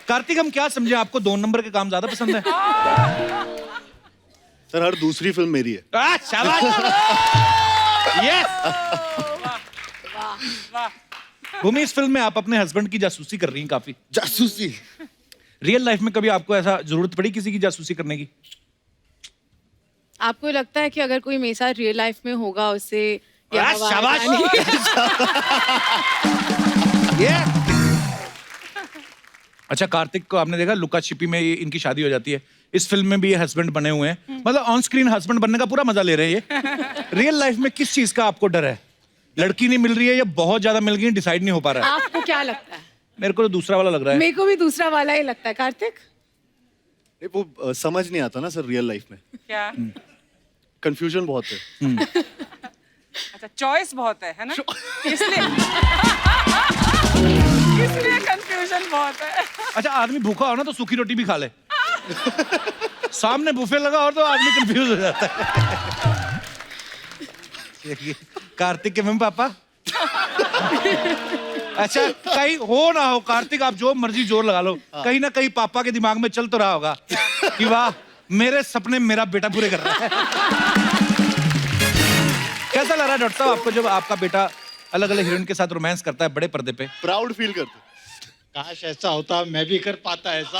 कार्तिक, हम क्या समझे, आपको 2 नंबर के काम ज्यादा पसंद है? सर हर दूसरी फिल्म मेरी है। शाबाश। यस। भूमि, इस फिल्म में आप अपने हस्बैंड की जासूसी कर रही हैं काफी। जासूसी? रियल लाइफ में कभी आपको ऐसा जरूरत पड़ी किसी की जासूसी करने की? आपको लगता है कि अगर कोई मेरे साथ रियल लाइफ में होगा उससे शाबाश। अच्छा, कार्तिक को आपने देखा लुका छिपी में इनकी शादी हो जाती है, इस फिल्म में भी ये हस्बैंड बने हुए हैं, मतलब ऑन स्क्रीन हस्बैंड बनने का पूरा मजा ले रहे हैं ये। रियल लाइफ में किस चीज का आपको डर है? लड़की नहीं मिल रही है या बहुत ज्यादा मिल गई, डिसाइड नहीं हो पा रहा है? आपको क्या लगता है? मेरे को तो दूसरा वाला लग रहा है। मेरे को भी दूसरा वाला ही लगता है। कार्तिक? वो समझ नहीं आता ना सर रियल लाइफ में। क्या? कंफ्यूजन बहुत है। अच्छा, चॉइस बहुत है ना? इसलिए कंफ्यूजन बहुत है। अच्छा, आदमी भूखा हो ना तो सूखी रोटी भी खा ले, सामने बुफे लगा और तो आदमी कंफ्यूज हो जाता है। कार्तिक के मम्मी पापा? अच्छा, कहीं हो ना हो कार्तिक, आप जो मर्जी जोर लगा लो, कहीं ना कहीं पापा के दिमाग में चल तो रहा होगा कि वाह, मेरे सपने मेरा बेटा पूरे कर रहा है। कैसा लग रहा है डॉक्टर साहब आपको जब आपका बेटा अलग अलग हीरोइन के साथ रोमांस करता है बड़े पर्दे पे? प्राउड फील करते। काश ऐसा होता, मैं भी कर पाता ऐसा।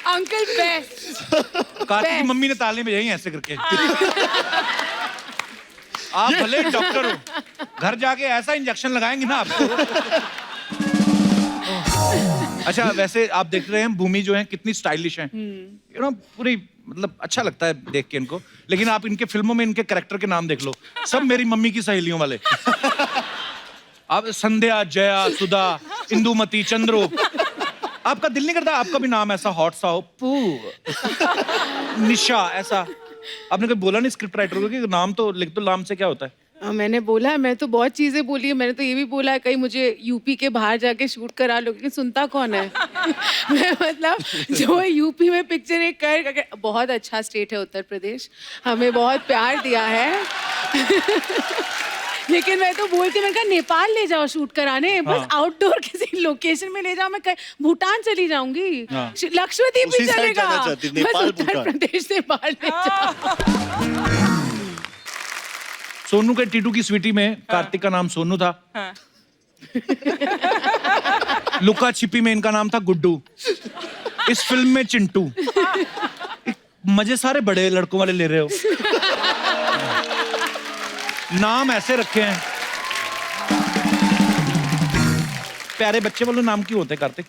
Uncle best. कार्तिक की मम्मी ने ताली बजाई ऐसे करके। आप भले डॉक्टर हो, घर जाके ऐसा इंजेक्शन लगाएंगे ना आपको। अच्छा, वैसे आप देख रहे हैं भूमि जो है कितनी स्टाइलिश है, यू नो, पूरी मतलब अच्छा लगता है देख के इनको, लेकिन आप इनके फिल्मों में इनके कैरेक्टर के नाम देख लो, सब मेरी मम्मी की सहेलियों वाले। आप संध्या, जया, सुधा, इंदुमती, चंद्रूप, आपका दिल नहीं करता आपका भी नाम ऐसा हॉट सा हो? पू, निशा, ऐसा आपने कभी बोला नहीं स्क्रिप्ट राइटर को कि नाम तो लिख दो, नाम से क्या होता है? मैंने बोला है, मैं तो बहुत चीजें बोली है, मैंने तो ये भी बोला है कहीं मुझे यूपी के बाहर जाके शूट करा लो, लेकिन सुनता कौन है? मैं मतलब जो यूपी में पिक्चर एक कर, बहुत अच्छा स्टेट है उत्तर प्रदेश, हमें बहुत प्यार दिया है। लेकिन मैं तो बोल के मैंने कहा नेपाल ले जाओ शूट कराने, बस आउटडोर किसी लोकेशन में ले जाओ, मैं भूटान चली जाऊंगी, लक्षद्वीप भी चलेगा, बस उत्तर प्रदेश से बाहर ले जाओ। सोनू के टीटू की स्वीटी में कार्तिक का नाम सोनू था। लुका छिपी में इनका नाम था गुड्डू, इस फिल्म में चिंटू। मजे सारे बड़े लड़कों वाले ले रहे हो, नाम ऐसे रखे हैं। प्यारे बच्चे वाले नाम क्यों होते हैं कार्तिक?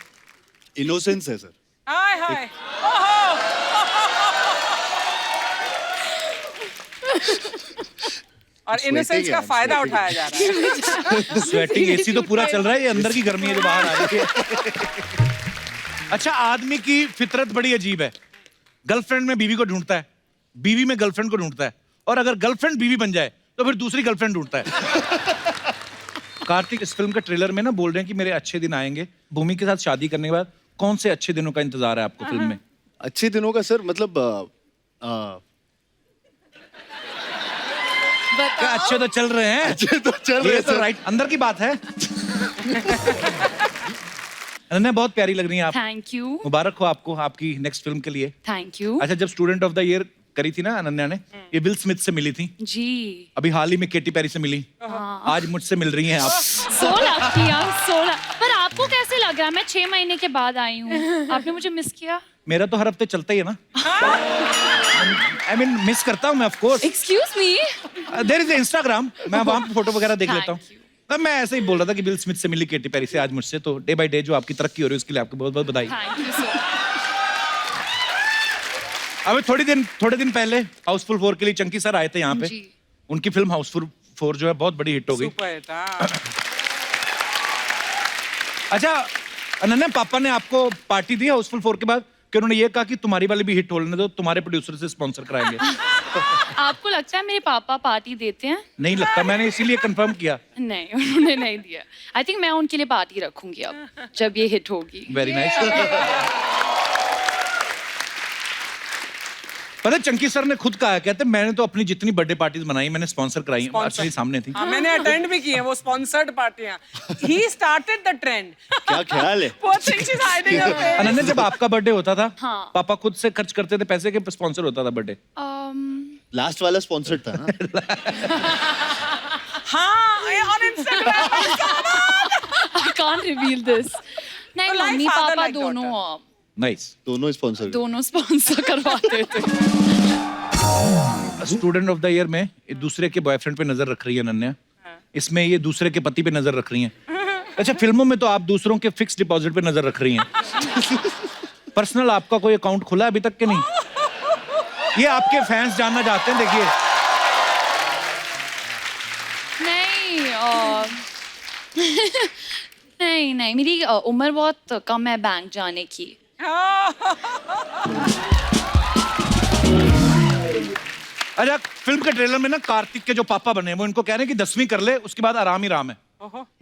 इनोसेंस है सर। हाय हाय। और इनोसेंस का फायदा उठाया जा रहा है। स्वेटिंग, एसी तो पूरा चल रहा है, ये अंदर की गर्मी है जो बाहर आ रही है। अच्छा, आदमी की फितरत बड़ी अजीब है, गर्लफ्रेंड में बीवी को ढूंढता है, बीवी में गर्लफ्रेंड को ढूंढता है, और अगर गर्लफ्रेंड बीवी बन जाए तो फिर दूसरी गर्लफ्रेंड ढूंढता है। कार्तिक, इस फिल्म के ट्रेलर में ना बोल रहे हैं कि मेरे अच्छे दिन आएंगे, भूमि के साथ शादी करने के बाद कौन से अच्छे दिनों का इंतजार है आपको फिल्म में? अच्छे दिनों का सर मतलब क्या अच्छे तो चल रहे हैं? अच्छे तो चल रहे ये हैं तो सर। राइट अंदर की बात है। अनन्या, बहुत प्यारी लग रही हैं आप। Thank you. मुबारक हो आपको आपकी नेक्स्ट फिल्म के लिए। Thank you. अच्छा, जब स्टूडेंट ऑफ द ईयर करी थी ना अनन्या ने, ये विल स्मिथ से मिली थी, जी। अभी हाल ही में केटी पेरी से मिली, आज मुझसे मिल रही हैं आप। 16 पर आपको कैसे लग रहा है? मैं 6 महीने के बाद आई हूँ, आपने मुझे मिस किया? मेरा तो हर हफ्ते चलता ही है ना। आई मीन मिस करता हूँ मैं, of course. Excuse me. There is Instagram, मैं वहां पे फोटो वगैरह देख लेता हूँ। Thank you. तब मैं ऐसे ही बोल रहा था कि विल स्मिथ से मिली केटी पेरी से आज मुझसे, तो डे बाय डे जो आपकी तरक्की हो रही है उसके लिए आपको बहुत बहुत बधाई। थैंक यू सो। अभी थोड़े दिन पहले हाउसफुल 4 के लिए चंकी सर आए थे यहाँ पे, जी। उनकी फिल्म हाउसफुल 4 जो है बहुत बड़ी हिट हो गई। सुपर हिट, हाँ। अच्छा अनन्या, पापा ने आपको पार्टी दी हाउसफुल 4 के बाद कि उन्होंने ये कहा कि तुम्हारी वाली भी हिट होने दो, तुम्हारे प्रोड्यूसर से स्पॉन्सर कराएंगे? आपको लगता है मेरे पापा पार्टी देते हैं? नहीं लगता, मैंने इसीलिए कंफर्म किया। नहीं, उन्होंने नहीं दिया। आई थिंक मैं उनके लिए पार्टी रखूंगी अब जब ये हिट होगी। Very nice. पता है चंकी सर ने खुद कहा है, कहते मैंने तो अपनी जितनी बर्थडे पार्टीज बनाई मैंने स्पॉन्सर कराई, एक्चुअली सामने थी। हाँ, मैंने अटेंड भी की है वो स्पॉन्सर्ड पार्टियां। He started the trend. क्या ख्याल है? Poor thing, she's hiding her face. Ananya जब आपका बर्थडे होता था हाँ। पापा खुद से खर्च करते थे पैसे के स्पॉन्सर होता था बर्थडे? लास्ट वाला स्पॉन्सर्ड था ना? हाँ, ये on Instagram. I can't reveal this. नहीं, like मम्मी father, पापा like दोनों नाइस। दोनों स्पॉन्सर्ड। दोनों स्पॉन्सर करवाते थे। स्टूडेंट ऑफ द ईयर में एक दूसरे के बॉयफ्रेंड पे नजर रख रही है अनन्या, इसमें ये दूसरे के पति पे नजर रख रही हैं। अच्छा, फिल्मों में तो आप दूसरों के फिक्स डिपॉजिट पे नजर रख रही हैं। पर्सनल आपका कोई अकाउंट खुला है अभी तक के नहीं? ये आपके फैंस जानना चाहते हैं, देखिए। नहीं नहीं, मेरी उम्र बहुत कम है बैंक जाने की। अच्छा, फिल्म के ट्रेलर में ना कार्तिक के जो पापा बने हैं वो इनको कह रहे हैं कि 10वीं कर ले उसके बाद आराम ही राम है।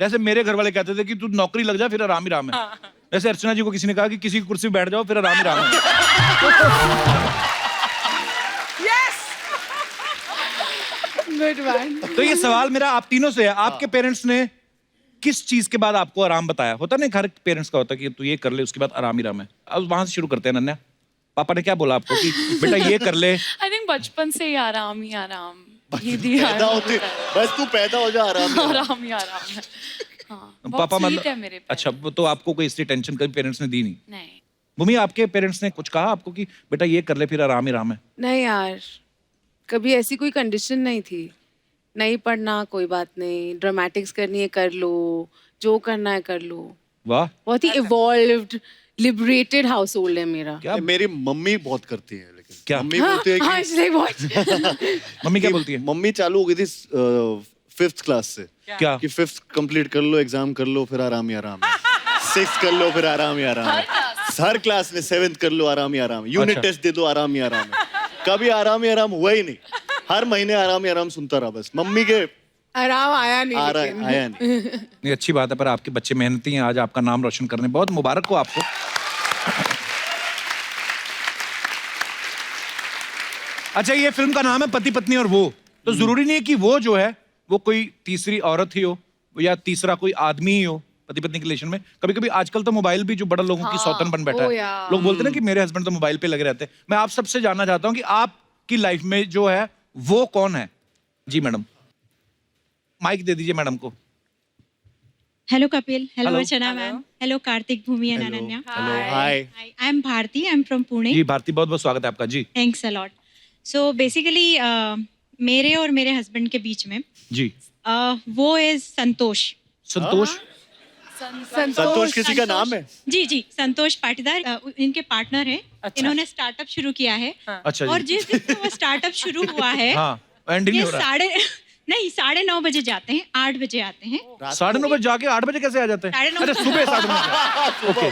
जैसे मेरे घर वाले कहते थे कि तू नौकरी लग जा फिर आराम ही राम है। जैसे अर्चना जी को किसी ने कहा कि किसी की कुर्सी पे बैठ जाओ फिर आराम ही राम है। Yes. Good one. तो ये सवाल मेरा आप तीनों से है, आपके पेरेंट्स ने किस चीज के बाद आपको आराम बताया? होता नहीं हर पेरेंट्स का होता कि तू ये कर ले उसके बाद आराम ही राम है। अब वहां से शुरू करते हैं अनन्या, पापा ने क्या बोला आपको कि बेटा ये कर ले? आई थिंक बचपन से ही आराम ही आराम। ये पैदा होते बस तू पैदा हो जा आराम। आराम ही आराम है। हाँ, पापा बहुत sweet है मेरे parents। अच्छा, वो तो आपको कोई इसलिए टेंशन कभी पेरेंट्स ने दी नहीं? नहीं। भूमि, आपके पेरेंट्स ने कुछ कहा आपको कि बेटा ये कर ले फिर आराम ही राम है? नहीं यार, कभी ऐसी कोई कंडीशन नहीं थी। नहीं पढ़ना कोई बात नहीं, ड्रामेटिक्स करनी है कर लो, जो करना है कर लो। वाह, बहुत ही इवॉल्व्ड लिबरेटेड हाउस होल्ड है मेरा। क्या मेरी मम्मी बहुत करती है, लेकिन क्या? मम्मी बोलती है हाँ, कि इसलिए बहुत मम्मी क्या बोलती है? मम्मी चालू हो गई थी 5th क्लास से क्या? कि 5th कंप्लीट कर लो, एग्जाम कर लो, फिर आराम ही आराम है। 6th कर लो, फिर आराम ही आराम है। हर क्लास में 7th कर लो, आराम ही आराम है। यूनिट अच्छा। टेस्ट दे दो, आराम ही आराम है। कभी आराम ही आराम हुआ ही नहीं। हर महीने आराम ही आराम सुनता रहा बस। मम्मी के आराम आया नहीं आ लेकिन। रहा आया नहीं। नहीं, अच्छी बात है, पर आपके बच्चे मेहनती हैं, आज आपका नाम रोशन करने, बहुत मुबारक हो आपको। अच्छा, ये फिल्म का नाम है पति पत्नी और वो, तो जरूरी नहीं है कि वो जो है वो कोई तीसरी औरत ही हो या तीसरा कोई आदमी ही हो पति पत्नी के रिलेशन में। कभी कभी आजकल तो मोबाइल भी जो बड़ा लोगों की सौतन बन बैठा ओ है। यार। लोग बोलते हैं ना कि मेरे हस्बैंड तो मोबाइल पे लगे रहते हैं। मैं आप सबसे जानना चाहता हूँ कि आपकी लाइफ में जो है वो कौन है? जी मैडम, माइक दे दीजिए मैडम को। Hello Kapil, hello Hello. Archana ma'am, hello Karthik, Bhumi and Ananya. Hello, hi. Hi, I'm Bharti, I'm from Pune. जी भारती, बहुत बहुत स्वागत है आपका। जी Thanks a lot. So basically मेरे और मेरे हस्बैंड के बीच में जी। वो is संतोष। संतोष? संतोष किसी का नाम है? जी जी, संतोष पाटीदार इनके पार्टनर हैं। इन्होंने स्टार्टअप शुरू किया है। अच्छा और जी। जिस दिन से वो स्टार्टअप शुरू हुआ है, हाँ, एंड नहीं ये हो रहा है। 9:30 बजे जाते हैं, 8 बजे आते हैं। 9:30 बजे जाके 8 बजे कैसे आ जाते हैं? 9:30 अरे सुबह 9:30 ओके।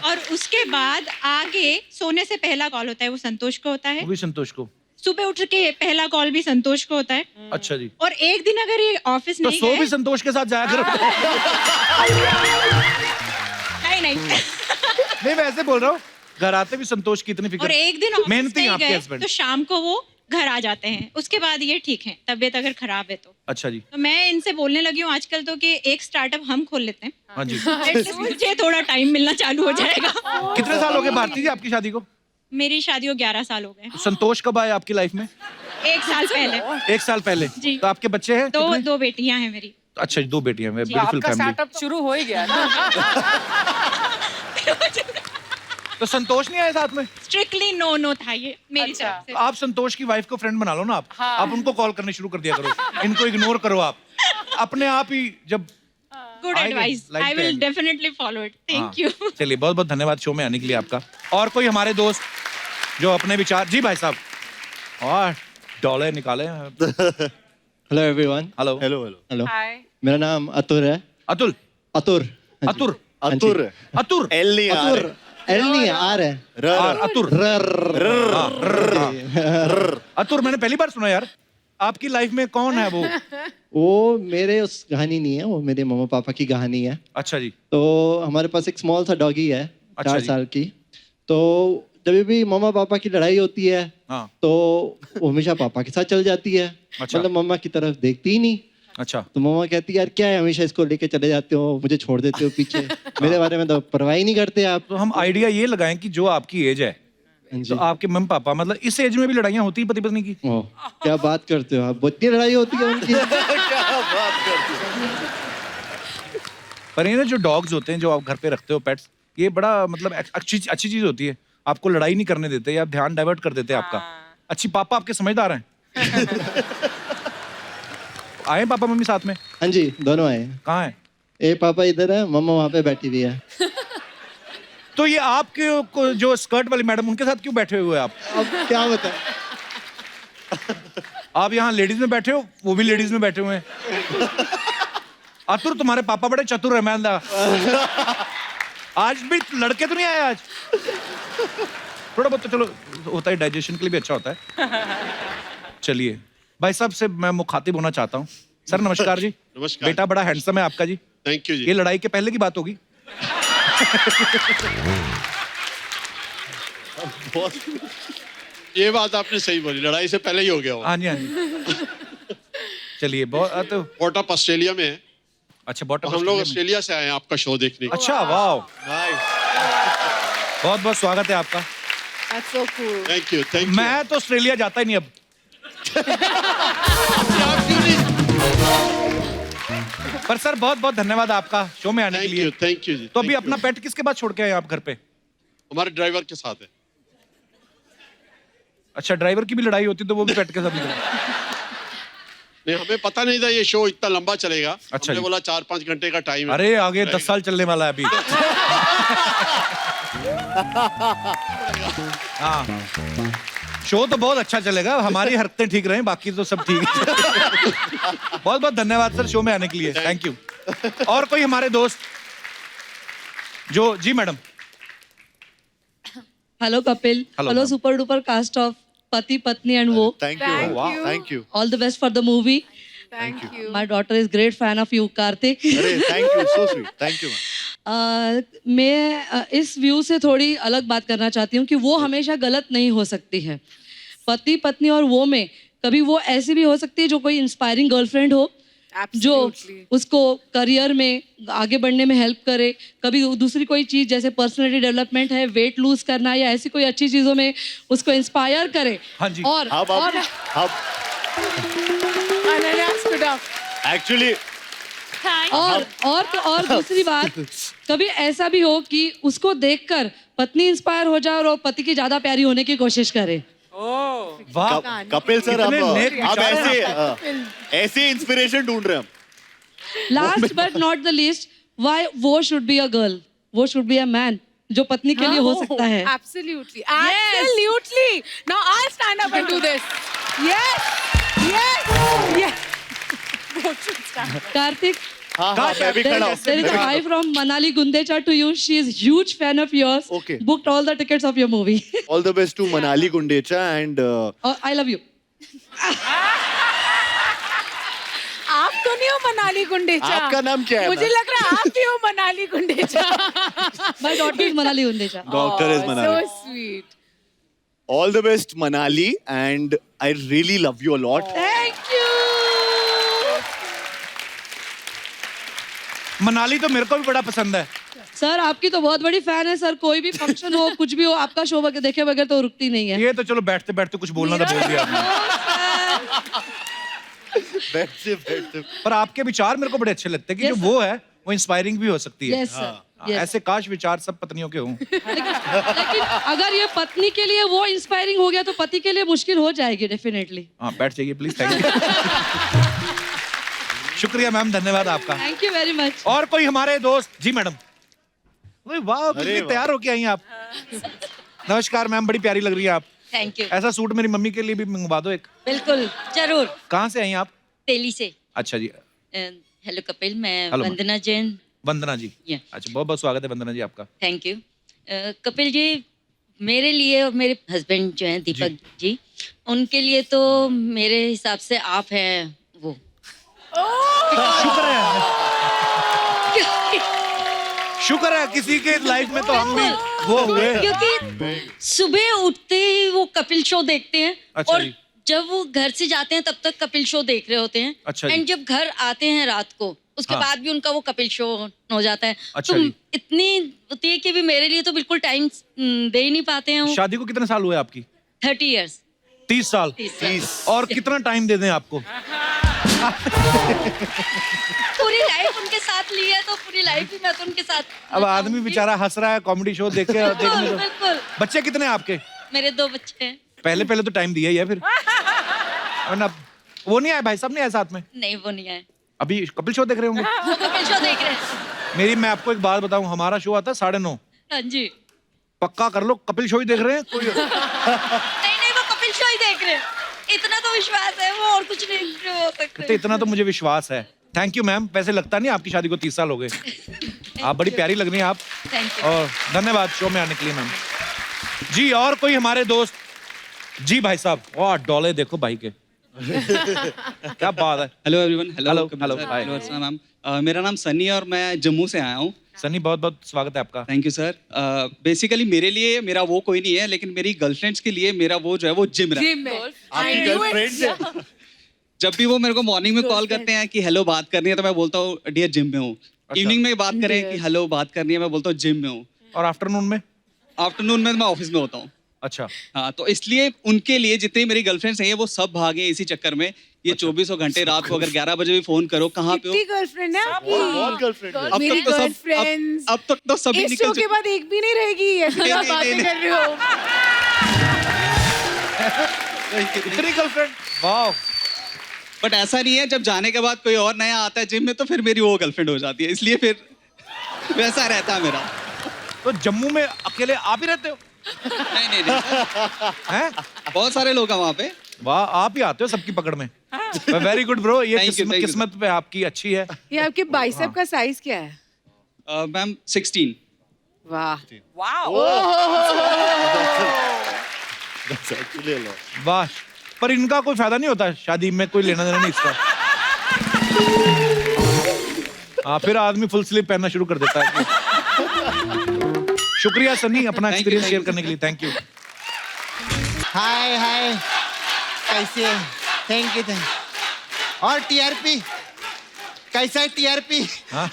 और उसके बाद आगे सोने से पहला कॉल होता है वो संतोष को होता है। वो भी संतोष को? सुबह उठ के पहला कॉल भी संतोष को होता है। अच्छा जी। और एक दिन अगर ये ऑफिस तो नहीं सो गए, भी संतोष के साथ जाया करो। नहीं नहीं, मैं ऐसे बोल रहा हूँ, घर आते भी संतोष की इतनी फिक्र। और एक दिन ऑफिस मेहनती हैं नहीं आपके गए हस्बैंड। तो शाम को वो घर आ जाते हैं। उसके बाद ये ठीक है, तबीयत अगर खराब है तो। अच्छा जी। तो मैं इनसे बोलने लगी हूँ आजकल तो कि एक स्टार्टअप हम खोल लेते हैं। हाँ जी। At least मुझे थोड़ा टाइम मिलना चालू हो जाएगा। कितने साल हो गए भारती जी आपकी शादी को? मेरी शादी को 11 साल हो गए। संतोष कब आए आपकी लाइफ में? 1 साल पहले। 1 साल पहले। जी। तो आपके बच्चे हैं कितने? दो बेटियां हैं मेरी। अच्छा जी, 2 बेटियां हैं। तो ब्यूटीफुल आपका फैमिली। स्टार्टअप शुरू हो ही गया ना। तो संतोष नहीं आए साथ में? स्ट्रिक्टली नो था ये मेरी अच्छा। तरफ से। तो आप संतोष की वाइफ को फ्रेंड बना लो ना आप। आप उनको कॉल करने शुरू कर दिया करो, इनको इग्नोर करो आप। अपने आप ही जब गुड आएंगे, एडवाइस, लाइफ आई पे विल आएंगे। Definitely follow it. Thank you. हाँ। चलिए, बहुत बहुत धन्यवाद शो में आने के लिए आपका। और कोई हमारे दोस्त जो अपने विचार। जी भाई साहब, और डॉलर निकाले। Hello everyone. Hello hello hello. Hello, hi. मेरा नाम अतुर है। अतुल। अतुर। हाँ जी। अतुर। अतुर। अतुर। एल नहीं आ अतुर। रहा। एल नहीं आर है। अतुर। अतुर मैंने पहली बार सुना यार। आपकी लाइफ में कौन है वो? वो मेरे उस कहानी नहीं है, वो मेरे मम्मा पापा की कहानी है। अच्छा जी। तो हमारे पास एक स्मॉल सा डॉगी है, अच्छा 4 जी। साल की। तो जब भी मम्मा पापा की लड़ाई होती है हाँ तो वो हमेशा पापा के साथ चल जाती है। अच्छा। मतलब मम्मा की तरफ देखती ही नहीं। अच्छा तो मम्मा कहती है यार क्या है हमेशा इसको लेके चले जाते हो, मुझे छोड़ देते हो पीछे, मेरे बारे में तो परवाह ही नहीं करते आप। तो हम आइडिया ये लगाएं कि जो आपकी एज है हाँ तो जी। आपके मम्मी पापा मतलब इस एज में भी लड़ाइयाँ होती हैं पति पत्नी की? ओह, क्या बात करते हो आप, इतनी लड़ाई होती है उनकी। पर ये ना जो डॉग्स होते हैं जो आप घर पे रखते हो पेट्स, ये बड़ा मतलब अच्छी चीज होती है। आपको लड़ाई नहीं करने देते या ध्यान डाइवर्ट कर देते हैं आपका। अच्छी पापा आपके समझदार हैं। आए पापा मम्मी साथ में? हाँ जी, दोनों आए हैं। कहाँ है? ए पापा इधर है, मम्मा वहाँ पे बैठी हुई है। तो ये आपके जो स्कर्ट वाली मैडम उनके साथ क्यों बैठे हुए हैं आप? अब क्या बताएं। आप यहाँ लेडीज में बैठे हो, वो भी लेडीज में बैठे हुए हैं। अतुर तुम्हारे पापा बड़े चतुर है। मैं आज भी लड़के तो नहीं आए आज? थोड़ा बहुत तो चलो होता है, डाइजेशन के लिए भी अच्छा होता है। चलिए भाई साहब से मैं मुखातिब होना चाहता हूँ। सर नमस्कार जी। नमस्कार। बेटा बड़ा हैंडसम है आपका जी। थैंक यू जी। ये लड़ाई के पहले की बात होगी। ये बात आपने सही बोली, लड़ाई से पहले ही हो गया हो। हाँ जी हाँ जी। चलिए बहुत तो पोर्ट ऑफ ऑस्ट्रेलिया में है। अच्छा बॉटम हम लोग ऑस्ट्रेलिया से आए हैं आपका शो देखने। अच्छा वाह, बहुत बहुत स्वागत है आपका। That's so cool. Thank you thank you. मैं तो ऑस्ट्रेलिया जाता ही नहीं अब। पर सर बहुत बहुत धन्यवाद आपका शो में आने के लिए। थैंक यू जी। तो अभी thank अपना you। पेट किसके बाद छोड़ के आए आप घर पे? हमारे ड्राइवर के साथ है। अच्छा ड्राइवर की भी लड़ाई होती तो वो भी पेट के साथ निकले। नहीं हमें पता नहीं था ये शो इतना लंबा चलेगा। अच्छा हमने जी। बोला 4-5 घंटे का टाइम है। अरे आगे 10 साल चलने वाला है अभी। हाँ शो तो बहुत अच्छा चलेगा, हमारी हरकतें ठीक रहें, बाकी तो सब ठीक है। बहुत बहुत धन्यवाद सर शो में आने के लिए। Thank you. और कोई हमारे दोस्त जो जी madam? Hello Kapil, Hello, hello ma'am. Super duper cast of Pati Patni and Woh. Thank Thank you, you. Thank you. All the best for the movie. Thank you. My daughter is great fan of you Kartik. अरे thank you, so sweet, thank you. मैं इस view से थोड़ी अलग बात करना चाहती हूँ कि वो हमेशा गलत नहीं हो सकती है। पति पत्नी और वो में कभी वो ऐसी भी हो सकती है जो कोई इंस्पायरिंग गर्लफ्रेंड हो जो Absolutely. उसको करियर में आगे बढ़ने में हेल्प करे। कभी दूसरी कोई चीज़ जैसे पर्सनैलिटी डेवलपमेंट है, वेट लूज करना या ऐसी कोई अच्छी चीज़ों में उसको इंस्पायर करे। हाँ जी। और Ananya stood up. एक्चुअली और दूसरी बात, कभी ऐसा भी हो कि उसको देखकर पत्नी इंस्पायर हो जाए और वो पति की ज्यादा प्यारी होने की कोशिश करे। वाह कपिल सर, कितने नेक आप विचार हैं ऐसे इंस्पिरेशन ढूंढ रहे हैं हम। Last but not the least, why वो शुड बी अ गर्ल, वो शुड बी अ मैन जो पत्नी के लिए हो सकता है। Absolutely. Absolutely. Now I'll stand up and do this. Yes. Yes. Yes. Both should stand up. Kartik, हाँ हाँ, मैं भी खड़ा हूँ। there is a hi from Manali Gundecha to you. She is huge fan of yours. Okay. Booked all the tickets of your movie. All the best to Manali Gundecha and I love you. आप तो नहीं हो मनाली गुंडेचा। आपका नाम क्या है, मुझे ma'am? लग रहा है आप ही हो Manali Gundecha. My daughter is Manali Gundecha. Doctor is Manali. So sweet. all the best Manali and I really love you a lot. Thank you. Manali तो मेरे को भी बड़ा पसंद है। सर आपकी तो बहुत बड़ी फैन है सर, कोई भी फंक्शन हो कुछ भी हो आपका शो देखे बगैर तो रुकती नहीं है। ये तो चलो बैठते बैठते कुछ बोलना था बोल दिया आपने। बैठते पर आपके विचार मेरे को बड़े अच्छे लगते हैं कि Yes, जो वो है वो इंस्पायरिंग भी हो सकती है। Yes sir, yes. ऐसे काश विचार सब पत्नियों के हों। लेकिन अगर ये पत्नी के लिए वो इंस्पायरिंग हो गया तो पति के लिए मुश्किल हो जाएगी डेफिनेटली। हाँ बैठ जाइए प्लीज। Thank you. शुक्रिया मैम, धन्यवाद आपका। Thank you very much. और कोई हमारे दोस्त जी मैडम? वाह अरे कितनी वाह। तैयार होके आई हैं आप। नमस्कार मैम, बड़ी प्यारी लग रही है आप। Thank you. ऐसा सूट मेरी मम्मी के लिए भी मंगवा दो एक। बिल्कुल जरूर। कहाँ से आई हैं आप? दिल्ली से। अच्छा जी। हेलो कपिल, मैं Hello, वंदना जैन। वंदना जी। Yeah. अच्छा बहुत बहुत स्वागत है वंदना जी आपका। Thank you. कपिल जी, मेरे लिए और मेरे हस्बैंड जो हैं दीपक जी, उनके लिए तो मेरे हिसाब से आप हैं वो। शुक्र है। शुक्र है किसी के लाइफ में तो हम भी वो हुए। क्योंकि सुबह उठते ही वो कपिल शो देखते हैं अच्छा और जी। जब वो घर से जाते हैं तब तक कपिल शो देख रहे होते हैं। अच्छा जी। एंड जब घर आते हैं रात को उसके हाँ। बाद भी उनका वो कपिल शो हो जाता है। अच्छा तो जी। इतनी होती है कि भी मेरे लिए तो बिल्कुल टाइम दे ही नहीं पाते हैं वो। शादी को कितने साल हुए आपकी? 30 इयर्स। 30 साल। 30 और कितना टाइम दे दें आपको? पूरी लाइफ उनके साथ ली है तो पूरी लाइफ ही मैं तो उनके साथ। अब आदमी बेचारा हंस रहा है कॉमेडी शो देख के देखने बिल्कुल दो। बिल्कुल। बच्चे कितने हैं आपके? मेरे 2 बच्चे हैं। पहले पहले तो टाइम दिया ही है फिर। वरना वो नहीं आए, भाई साहब नहीं आए साथ में? नहीं वो नहीं आए। अभी कपिल शो देख रहे होंगे? वो कपिल शो देख रहे हैं। मैं आपको एक बात बताऊं, हमारा शो आता है 9:30। हाँ जी। पक्का कर लो कपिल शो ही देख रहे हैं कोई। नहीं वो कपिल शो ही देख रहे हैं। इतना तो विश्वास है वो और कुछ नहीं हो सकता। तो इतना तो मुझे विश्वास है। Thank you ma'am. वैसे लगता नहीं आपकी शादी को 30 साल हो गए। आप बड़ी प्यारी लग रही हैं आप। Thank you. और धन्यवाद शो में आने के लिए मैम जी। और कोई हमारे दोस्त जी? भाई साहब वाह डॉले देखो भाई के। क्या बात है। Hello everyone. हेलो, हेलो, हाय। हेलो अर्चना मैम। मेरा नाम सनी है और मैं जम्मू से आया हूँ। सनी बहुत बहुत स्वागत है आपका। Thank you sir. बेसिकली मेरे लिए मेरा वो कोई नहीं है, लेकिन मेरी गर्लफ्रेंड्स के लिए मेरा वो जो है वो जिम रहा है। जिम में आपकी गर्लफ्रेंड है? जब भी वो मेरे को मॉर्निंग में कॉल करते हैं कि हेलो बात करनी है तो मैं बोलता हूँ डियर जिम में हूँ। इवनिंग में बात करें कि हेलो बात करनी है मैं बोलता हूँ जिम में हूँ। और आफ्टरनून में? आफ्टरनून में मैं ऑफिस में होता हूँ। अच्छा। हाँ तो इसलिए उनके लिए जितने मेरी गर्लफ्रेंड्स हैं वो सब भागे इसी चक्कर में। ये 24 घंटे रात को अगर 11 बजे भी फोन करो कहाँ पे हो। कितनी गर्लफ्रेंड है आपकी? बहुत गर्लफ्रेंड है। मेरी तक तो सब गर्लफ्रेंड्स अब तक तो सभी इस निकल शो के बाद एक भी नहीं रहेगी। ऐसी क्या बातें कर रहे हो? इतनी गर्लफ्रेंड? वाह। बट ऐसा नहीं है, जब जाने के बाद कोई और नया आता है जिम में तो फिर मेरी वो गर्लफ्रेंड हो जाती है, इसलिए फिर वैसा रहता है मेरा। तो जम्मू में अकेले आप ही रहते हो? नहीं हैं? बहुत सारे लोग हैं वहाँ पे। वाह आप ही आते हो सबकी पकड़ में। Very good bro. ये Thank you, thank you, किस्मत पे आपकी अच्छी है। ये आपके बाइसेप का साइज क्या है? मैम 16। वाह वाओ। Actually a lot. वाह। पर इनका कोई फायदा नहीं होता शादी में, कोई लेना देना नहीं इसका। हाँ फिर आदमी फुल स्लीव पहनना शुरू कर देता है। शुक्रिया सनी अपना Thank you, experience thank share you. करने के लिए। Thank you. हाय हाय कैसे? थैंक यू और टीआरपी कैसा है? टीआरपी हाँ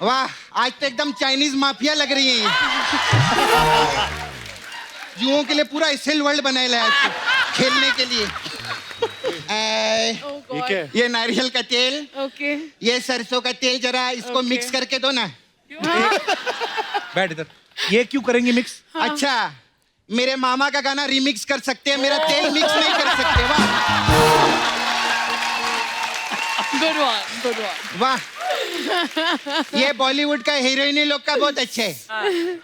वाह आज तो एकदम चाइनीज माफिया लग रही है ये। जुओं के लिए पूरा एसएल वर्ल्ड बनाया है आज तो, खेलने के लिए। ठीक है। ये नारियल का तेल, ओके ये सरसों का तेल, जरा इसको Okay. मिक्स करके दो ना। बैठ इधर। ये क्यों करेंगे मिक्स? अच्छा मेरे मामा का गाना रिमिक्स कर सकते हैं, मेरा तेल मिक्स नहीं कर सकते। वाह गुड वन गुड वन। वाह ये बॉलीवुड का हीरोइनी लोग का बहुत अच्छा है।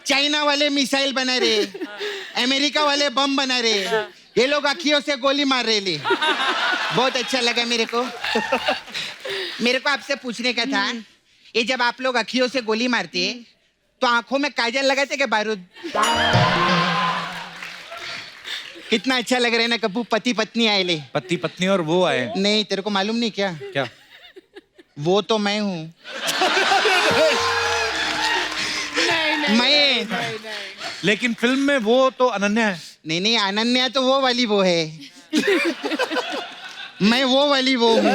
चाइना वाले मिसाइल बना रहे, अमेरिका वाले बम बना रहे, ये लोग अखियों से गोली मार रहे ले। बहुत अच्छा लगा मेरे को। मेरे को आपसे पूछने का था, ये जब आप लोग अखियों से गोली मारते तो आंखों में काजल लगाते क्या बारूद? कितना अच्छा लग रहा है ना कपूर, पति पत्नी आए ले। पति पत्नी और वो आए। नहीं तेरे को मालूम नहीं क्या? क्या? वो तो मैं हूँ। मैं लेकिन फिल्म में वो तो अनन्या है। नहीं नहीं अनन्या तो वो वाली वो है। मैं वो वाली वो हूँ।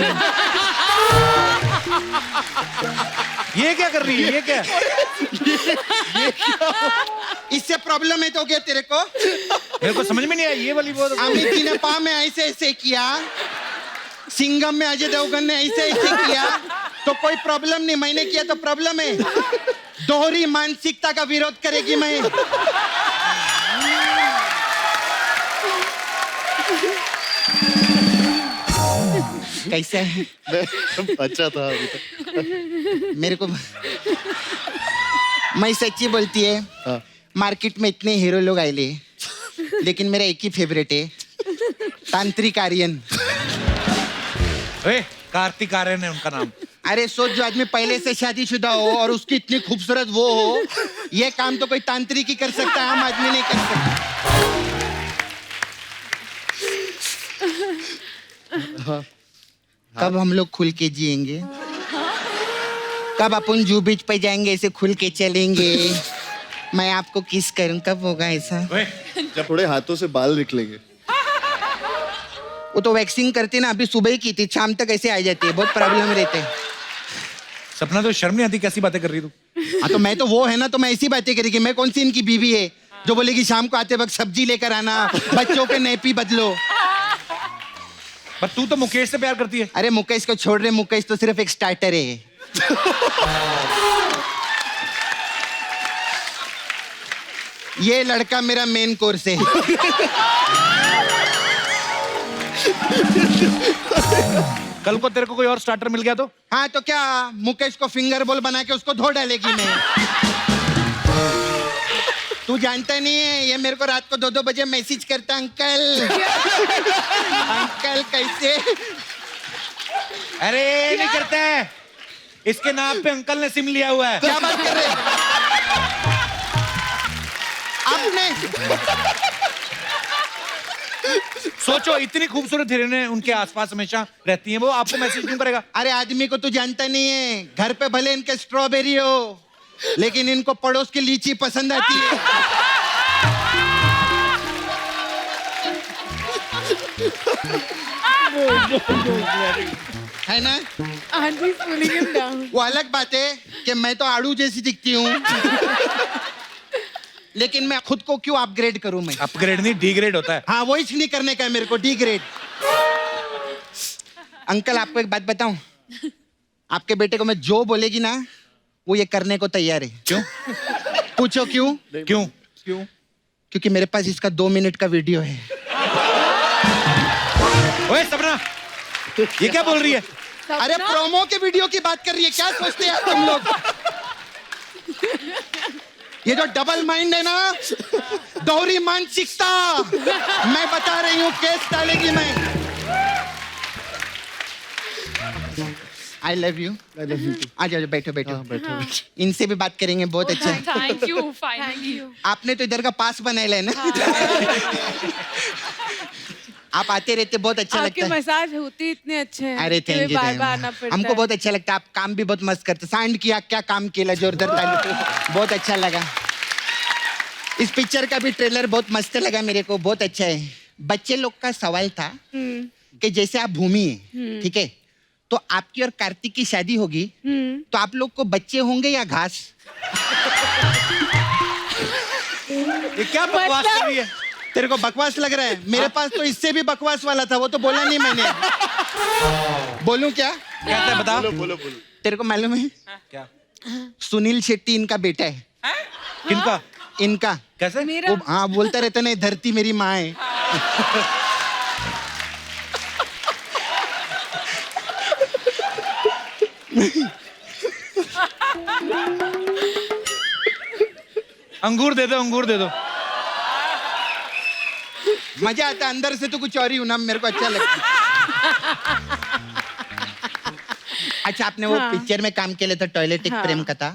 ये क्या कर रही है? ये क्या? इससे प्रॉब्लम है तो क्या तेरे को? मेरे को समझ में नहीं आया। ये वाली वो अमित जी ने पा में ऐसे ऐसे किया, सिंघम में अजय देवगन ने ऐसे ऐसे किया, तो कोई प्रॉब्लम नहीं। मैंने किया तो प्रॉब्लम है। दोहरी मानसिकता का विरोध करेगी मैं। कैसा है? अच्छा था अभी तक। मेरे को मैं सच्ची बोलती है, हाँ। मार्केट में इतने हीरो लोग आए ले, लेकिन मेरा एक ही फेवरेट है, तांत्रिक आर्यन। कार्तिक आर्यन है उनका नाम। अरे सोच, जो आदमी पहले से शादीशुदा हो और उसकी इतनी खूबसूरत वो हो, ये काम तो कोई तांत्रिक ही कर सकता है, आम आदमी नहीं कर सकता। कब हम लोग खुल के जिएंगे? कब अपन जू बीच पे जाएंगे, ऐसे खुल के चलेंगे, मैं आपको किस करूं, कब होगा ऐसा? जब थोड़े हाथों से बाल निकलेंगे। वो तो वैक्सिंग करती ना, अभी सुबह ही की थी, शाम तक ऐसे आ जाती है, बहुत प्रॉब्लम रहते हैं। सपना तो शर्म नहीं आती, कैसी बातें कर रही तू? हाँ तो मैं तो वो है ना, तो मैं ऐसी बातें करेगी, मैं कौन सी इनकी बीवी है जो बोलेगी शाम को आते वक्त सब्जी लेकर आना, बच्चों के नेपी बदलो। पर तू तो मुकेश से प्यार करती है। अरे मुकेश को छोड़ रहे, मुकेश तो सिर्फ एक स्टार्टर है। ये लड़का मेरा मेन कोर्स है। कल को तेरे को कोई और स्टार्टर मिल गया तो? हाँ तो क्या, मुकेश को फिंगर बोल बना के उसको धो डालेगी मैं। तू जानता नहीं है, ये मेरे को रात को 2-2 बजे मैसेज करता, अंकल अंकल कैसे। अरे नहीं करता है, इसके नाम पे अंकल ने सिम लिया हुआ है। क्या बात कर रहे आपने? सोचो, इतनी खूबसूरत हिरनें उनके आसपास हमेशा रहती हैं, वो आपको मैसेज क्यों करेगा? अरे आदमी को तू जानता नहीं है, घर पे भले इनके स्ट्रॉबेरी हो, लेकिन इनको पड़ोस की लीची पसंद आती है। है ना? वो अलग बात है कि मैं तो आड़ू जैसी दिखती हूँ, लेकिन मैं खुद को क्यों अपग्रेड करूं? मैं अपग्रेड नहीं, डीग्रेड होता है। हाँ वो नहीं करने का है मेरे को, डीग्रेड। अंकल आपको एक बात बताऊं, आपके बेटे को मैं जो बोलेगी ना, वो ये करने को तैयार है। क्यों? पूछो क्यों? क्यों? क्योंकि मेरे पास इसका 2 मिनट का वीडियो है। ओए सपना, ये क्या बोल रही है? अरे प्रोमो के वीडियो की बात कर रही है, क्या सोचते हैं तुम लोग? ये जो डबल माइंड है ना, दोहरी मानसिकता, मैं बता रही हूँ केस डालेगी मैं। I love you. आ जाओ, बैठो बैठो। बैठो। इनसे भी बात करेंगे, बहुत अच्छा। Thank you, finally. आपने तो इधर का पास बनाया है ना। आप आते रहते, बहुत अच्छा लगता है। मसाज होती इतने अच्छे हैं। अरे थैंक यू, हमको बहुत अच्छा लगता है। आप काम भी बहुत मस्त करते, साउंड किया, क्या काम किया, जोरदार ताली, बहुत अच्छा लगा। इस पिक्चर का भी ट्रेलर बहुत मस्त लगा मेरे को, बहुत अच्छा है। बच्चे लोग का सवाल था कि जैसे आप भूमि है, ठीक है, तो आपकी और कार्तिक की शादी होगी, तो आप लोग को बच्चे होंगे या घास? ये क्या बकवास कर रही है? तेरे को बकवास लग रहा है? मेरे पास तो इससे भी बकवास वाला था, वो तो बोला नहीं मैंने। बोलूं क्या? कहता है, बता। बोलो। तेरे को मालूम है क्या? सुनील शेट्टी इनका बेटा है। किनका? इनका। कैसे? वो हाँ बोलता रहता ना, धरती मेरी माँ है। अंगूर दे दो, अंगूर दे दो। मजा आता, अंदर से तो कुछ और ही हूं ना, मेरे को अच्छा लगता है। अच्छा, आपने वो पिक्चर में काम किया था, टॉयलेट एक प्रेम का था,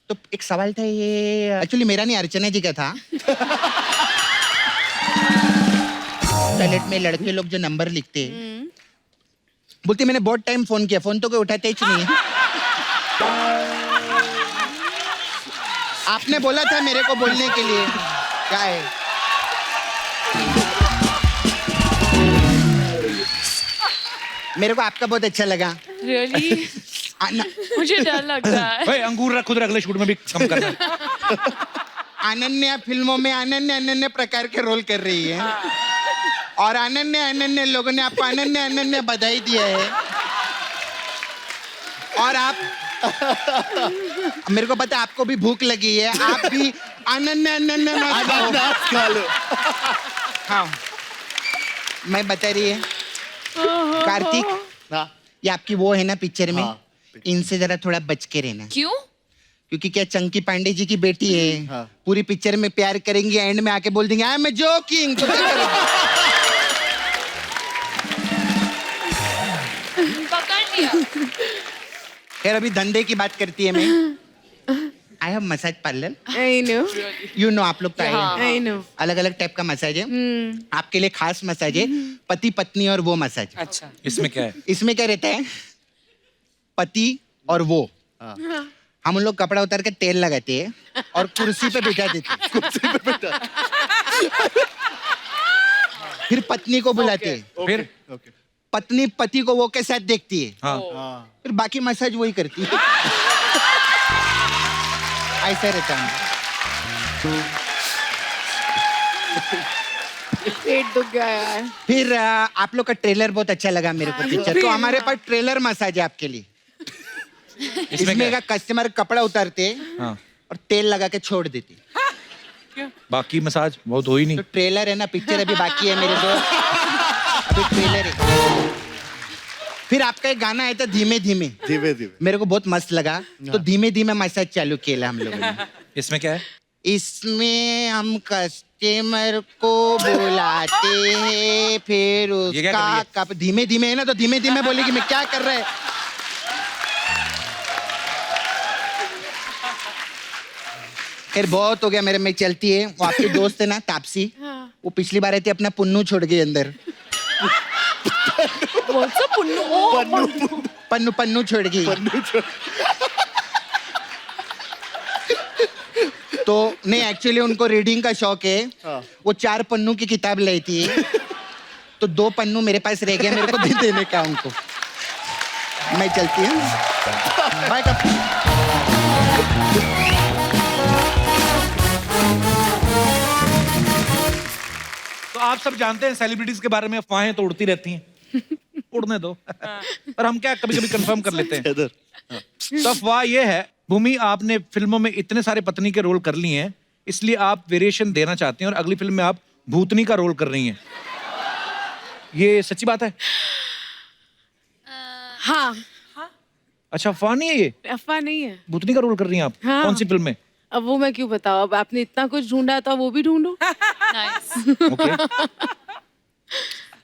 तो एक सवाल था, ये एक्चुअली मेरा नहीं, अर्चना जी का था। टॉयलेट में लड़के लोग जो नंबर लिखते, बोलते मैंने बहुत टाइम फोन किया, फोन तो कोई उठाते ही नहीं है। आपने बोला था मेरे को बोलने के लिए, क्या है? मेरे को आपका बहुत अच्छा लगा। Really? मुझे डर लग रहा है। भाई अंगूर रख, खुद रख ले, शूट में भी कम करना। अनन्या फिल्मों में अनन्य प्रकार के रोल कर रही है, और अनन्य लोगों ने आपको अनन्य बधाई दिया है। और आप मेरे को पता है आपको भी भूख लगी है, आप भी अनन्य खा लो। हाँ, मैं बता रही है कार्तिक, ये आपकी वो है ना पिक्चर में, इनसे जरा थोड़ा बच के रहना। क्यों? क्योंकि क्या चंकी पांडे जी की बेटी है, पूरी पिक्चर में प्यार करेंगी, एंड में आके बोल देंगे आई एम जोकिंग, तो क्या करोगे? पकड़ लिया। खैर अभी धंधे की बात करती है मैं। I have massage parlour. I know. You know, आप लोग तो I know. अलग अलग टाइप का मसाज है। आपके लिए खास मसाज है, पति पत्नी और वो मसाज। अच्छा, इसमें क्या है? इसमें क्या रहता है, पति और वो हम उन लोग कपड़ा उतार के तेल लगाते हैं और कुर्सी पे बिठा देते हैं। कुर्सी पे बिठा फिर पत्नी को बुलाते हैं। फिर पत्नी पति को वो के साथ देखती है। हाँ फिर बाकी मसाज वही करती है। ऐसा रहता है। पेट दुख गया यार। फिर आप लोग का ट्रेलर बहुत अच्छा लगा मेरे को पिक्चर। तो हमारे पास ट्रेलर मसाज है आपके लिए। इसमें का कस्टमर कपड़ा उतारते हाँ और तेल लगा के छोड़ देते। बाकी मसाज बहुत हो ही नहीं। तो ट्रेलर है ना, पिक्चर अभी बाकी है मेरे को। अभी ट्रेलर है। फिर आपका एक गाना आया था धीमे धीमे। धीमे धीमे मेरे को बहुत मस्त लगा, तो धीमे धीमे मसाज चालू किया हम लोगों ने। इसमें क्या है? इसमें हम कस्टमर को बुलाते हैं, फिर ये क्या कर रही उसका कप धीमे धीमे है ना, तो धीमे धीमे बोलेगी मैं क्या कर रहा है। खैर बहुत हो गया मेरे में, चलती है। वो आपके दोस्त है ना तापसी, वो पिछली बार आई थी, अपना पुन्नू छोड़ गई अंदर। पन्नू पन्नू छोड़ गई। तो नहीं, एक्चुअली उनको रीडिंग का शौक है। वो 4 पन्नू की किताब लाई थी, तो 2 पन्नू मेरे पास रह गया, मेरे को दे देने का उनको। मैं चलती हूँ, बाय। तो आप सब जानते हैं सेलिब्रिटीज के बारे में अफवाहें तो उड़ती रहती हैं। उड़ने दो। पर हम क्या कभी कभी कंफर्म कर लेते हैं। तो अफवाह ये है, भूमि आपने फिल्मों में इतने सारे पत्नी के रोल कर लिए हैं, इसलिए आप वेरिएशन देना चाहते हैं और अगली फिल्म में आप भूतनी का रोल कर रही हैं। ये सच्ची बात है? हाँ। अच्छा, अफवाह नहीं है ये? अफवाह नहीं है। भूतनी का रोल कर रही हैं आप? हाँ। कौन सी फिल्म में? अब वो मैं क्यों बताऊं? अब आपने इतना कुछ ढूंढा था, वो भी ढूंढो।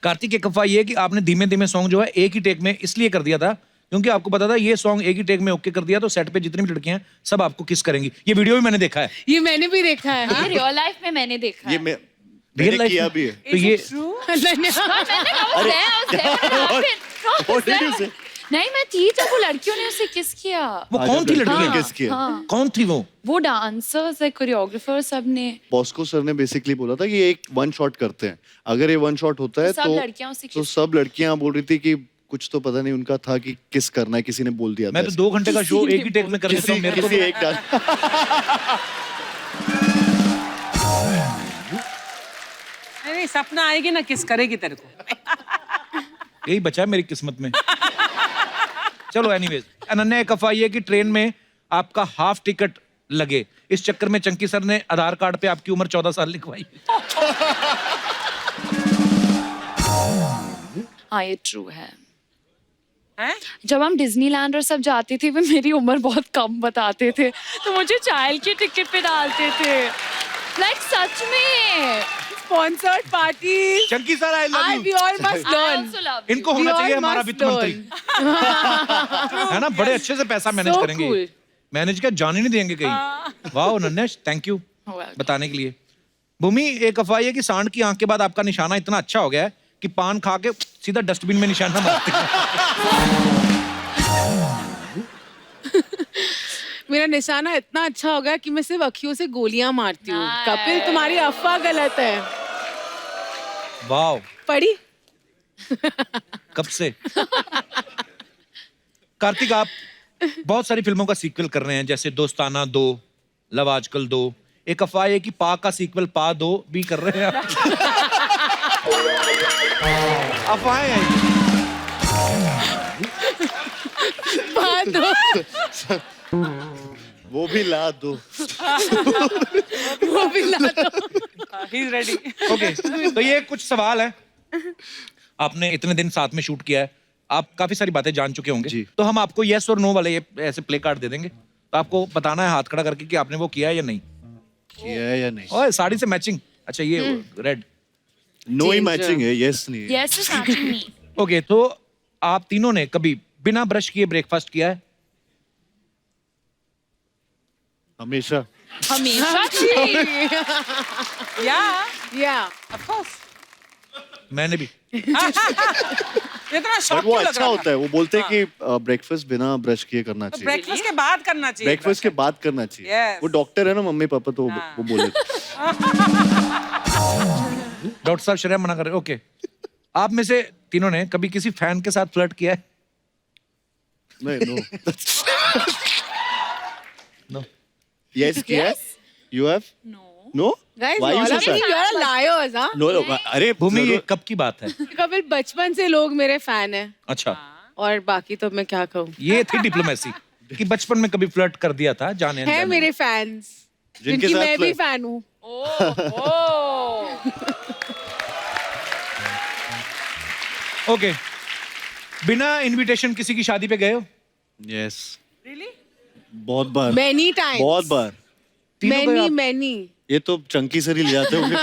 कार्तिक, एक अफवाह ये है कि आपने धीमे धीमे सॉन्ग जो है एक ही टेक में इसलिए कर दिया था क्योंकि आपको पता था ये सॉन्ग एक ही टेक में ओके कर दिया तो सेट पे जितनी भी लड़कियां हैं सब आपको किस करेंगी। ये वीडियो भी मैंने देखा है। ये मैंने भी देखा है। ये रियल लाइफ में मैंने देखा ये है। रियल लाइफ किया भी है। तो ये नहीं, मैं थी जब वो लड़कियों ने उसे किस किया। वो कौन थी लड़की? किस किया? कौन थी वो? वो डांसर्स, कोरियोग्राफर, सब ने। बॉस्को सर ने बेसिकली बोला था कि ये एक 1 शॉट करते हैं, अगर ये 1 शॉट होता है सब लड़कियां उसे तो सब लड़कियां बोल रही थी कि कुछ तो पता नहीं उनका था कि किस करना है, किसी ने बोल दिया था। मैं तो 2 घंटे का शो एक ही टेक में कर देता हूं, मेरे को किसी एक डांस। नहीं, सपना आएगी ना किस करेगी तेरे को। यही बचा है मेरी किस्मत में। चलो एनीवेज, अनन्या, एक अफवाह ये कि ट्रेन में आपका हाफ टिकट लगे, इस चक्कर में चंकी सर ने आधार कार्ड पे आपकी उम्र 14 साल लिखवाई। हाँ, ये ट्रू है। जब हम डिज्नीलैंड और सब जाते थे, वे मेरी उम्र बहुत कम बताते थे, तो मुझे चाइल्ड के टिकट पे डालते थे। लाइक सच में। Sponsored party. Chunky sir, I love you. We all must learn. इनको होना चाहिए हमारा वित्त मंत्री। है ना, बड़े अच्छे से पैसा मैनेज करेंगे। मैनेज क्या, जाने नहीं देंगे कहीं। वाह अनन्या, थैंक यू बताने के लिए। भूमि, एक अफवाह है कि सांड की आंख के बाद आपका निशाना इतना अच्छा हो गया है कि पान खा के सीधा डस्टबिन में निशाना मारते हैं। मेरा निशाना इतना अच्छा हो गया कि मैं सिर्फ अखियों से गोलियां मारती हूँ। कपिल, तुम्हारी अफवाह गलत है। वाह, पढ़ी? कब से? कार्तिक, आप बहुत सारी फिल्मों का सीक्वल कर रहे हैं, जैसे दोस्ताना 2, लव आजकल 2। एक अफवाह है कि पा का सीक्वल पा 2 भी कर रहे हैं आप। अफवाहें हैं। पा 2 वो भी ला दो। वो भी ला दो। He's ready. ओके, तो ये कुछ सवाल है। आपने इतने दिन साथ में शूट किया है, आप काफी सारी बातें जान चुके होंगे। तो हम आपको यस और नो वाले ये ऐसे प्ले कार्ड दे देंगे, तो आपको बताना है हाथ खड़ा करके कि आपने वो किया है या नहीं। किया है या नहीं? ओए, साड़ी से मैचिंग। अच्छा, ये रेड। नो ही मैचिंग है, यस नहीं है। Yes is matching me. Okay, तो आप तीनों ने कभी बिना ब्रश किए ब्रेकफास्ट किया है? हमेशा। हमेशा। Yeah, Yeah. of course. मैंने भी। इतना शौक बट वो क्यों लग अच्छा रहा होता है, वो बोलते हैं कि ब्रेकफास्ट बिना ब्रश किए करना चाहिए, ब्रेकफास्ट के बाद करना चाहिए ब्रेकफास्ट के बाद करना चाहिए। Yes. वो डॉक्टर है ना मम्मी पापा, तो वो बोले डॉक्टर साहब श्रेया मना कर रहे, ओके। आप में से तीनों ने कभी किसी फैन के साथ फ्लर्ट किया है? नहीं, नो। नो। यस किया है? You have? No. Guys, Why you all so of sad? you are liars, huh? No, अरे भूमि, ये कब की बात है? कपिल, बचपन से लोग मेरे फैन हैं अच्छा, और बाकी तो मैं क्या कहूँ। ये थी डिप्लोमेसी कि बचपन में कभी फ्लर्ट कर दिया था, जाने है अनजाने। मेरे फैंस जिनके जिनकी साथ मैं भी flirt- फैन हूँ। ओके, बिना इनविटेशन किसी की शादी पे गए हो? यस, बहुत बार, Many times. बहुत बार। तीनों गए Many, आप? many. ये तो चंकी सर ही ले जाते होंगे।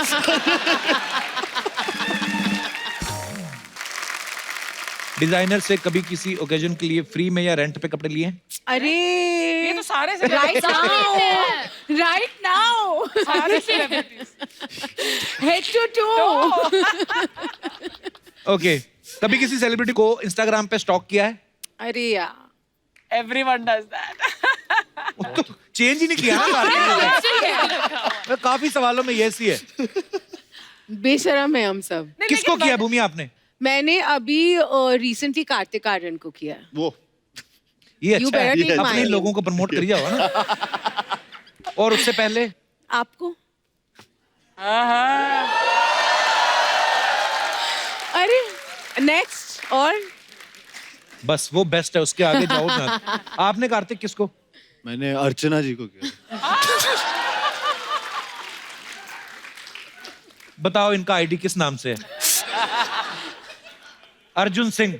डिजाइनर से कभी किसी ओकेजन के लिए फ्री में या रेंट पे कपड़े लिए हैं? अरे ये तो सारे से राइट नाउ, राइट नाउ, सारे celebrities head to to. Okay, कभी किसी सेलिब्रिटी को इंस्टाग्राम पे स्टॉक किया है? अरे यार, एवरीवन डज दैट। तो चेंज ही नहीं किया ना। काफी सवालों में यस ही है। बेशरम है हम सब। किसको किया भूमि आपने? मैंने अभी रिसेंटली कार्तिक आर्यन को किया। वो ये You अच्छा है, better take अपने mine. लोगों को प्रमोट करी जाओ ना। और उससे पहले आपको? अरे नेक्स्ट और बस वो बेस्ट है, उसके आगे जाओ ना। आपने कार्तिक किसको? मैंने अर्चना जी को किया। बताओ इनका आईडी किस नाम से है? Arjun Singh.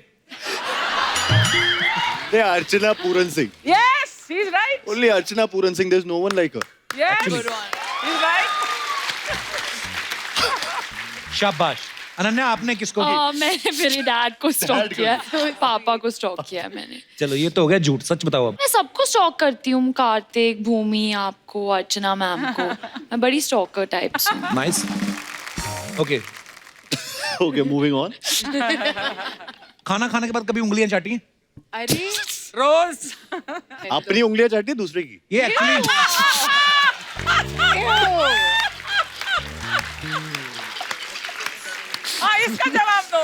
Archana Puran Singh. Yes, he's right. Only Archana Puran Singh. There's no one like her. Yes, he's right. शाबाश। अनन्या, आपने किसको किया? मैंने मेरे डैड को स्टॉक किया है, पापा को स्टॉक किया है मैंने। चलो ये तो हो गया झूठ, सच बताओ अब। मैं सबको स्टॉक करती हूँ, कार्तिक, भूमि, आपको, अर्चना मैम को। मैं बड़ी स्टॉकर टाइप से हूँ। Nice. Okay, Okay, moving on. खाना खाने के बाद कभी उंगलियां चाटी हैं? अरे रोज अपनी उंगलियां चाटी दूसरे की। ये एक्चुअली हाँ, इसका जवाब दो।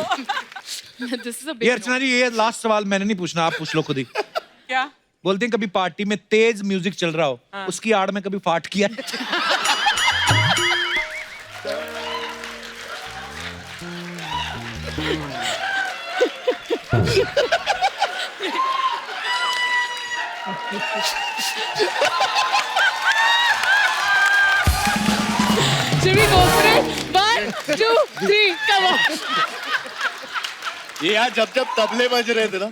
This is a ये big अर्चना जी, ये लास्ट सवाल मैंने नहीं पूछना, आप पूछ लो खुद ही। क्या? बोलते हैं कभी पार्टी में तेज म्यूजिक चल रहा हो, उसकी आड़ में कभी फाट किया? Should we go for it? 1, 2, 3, come on. ये यार जब तबले बज रहे थे ना,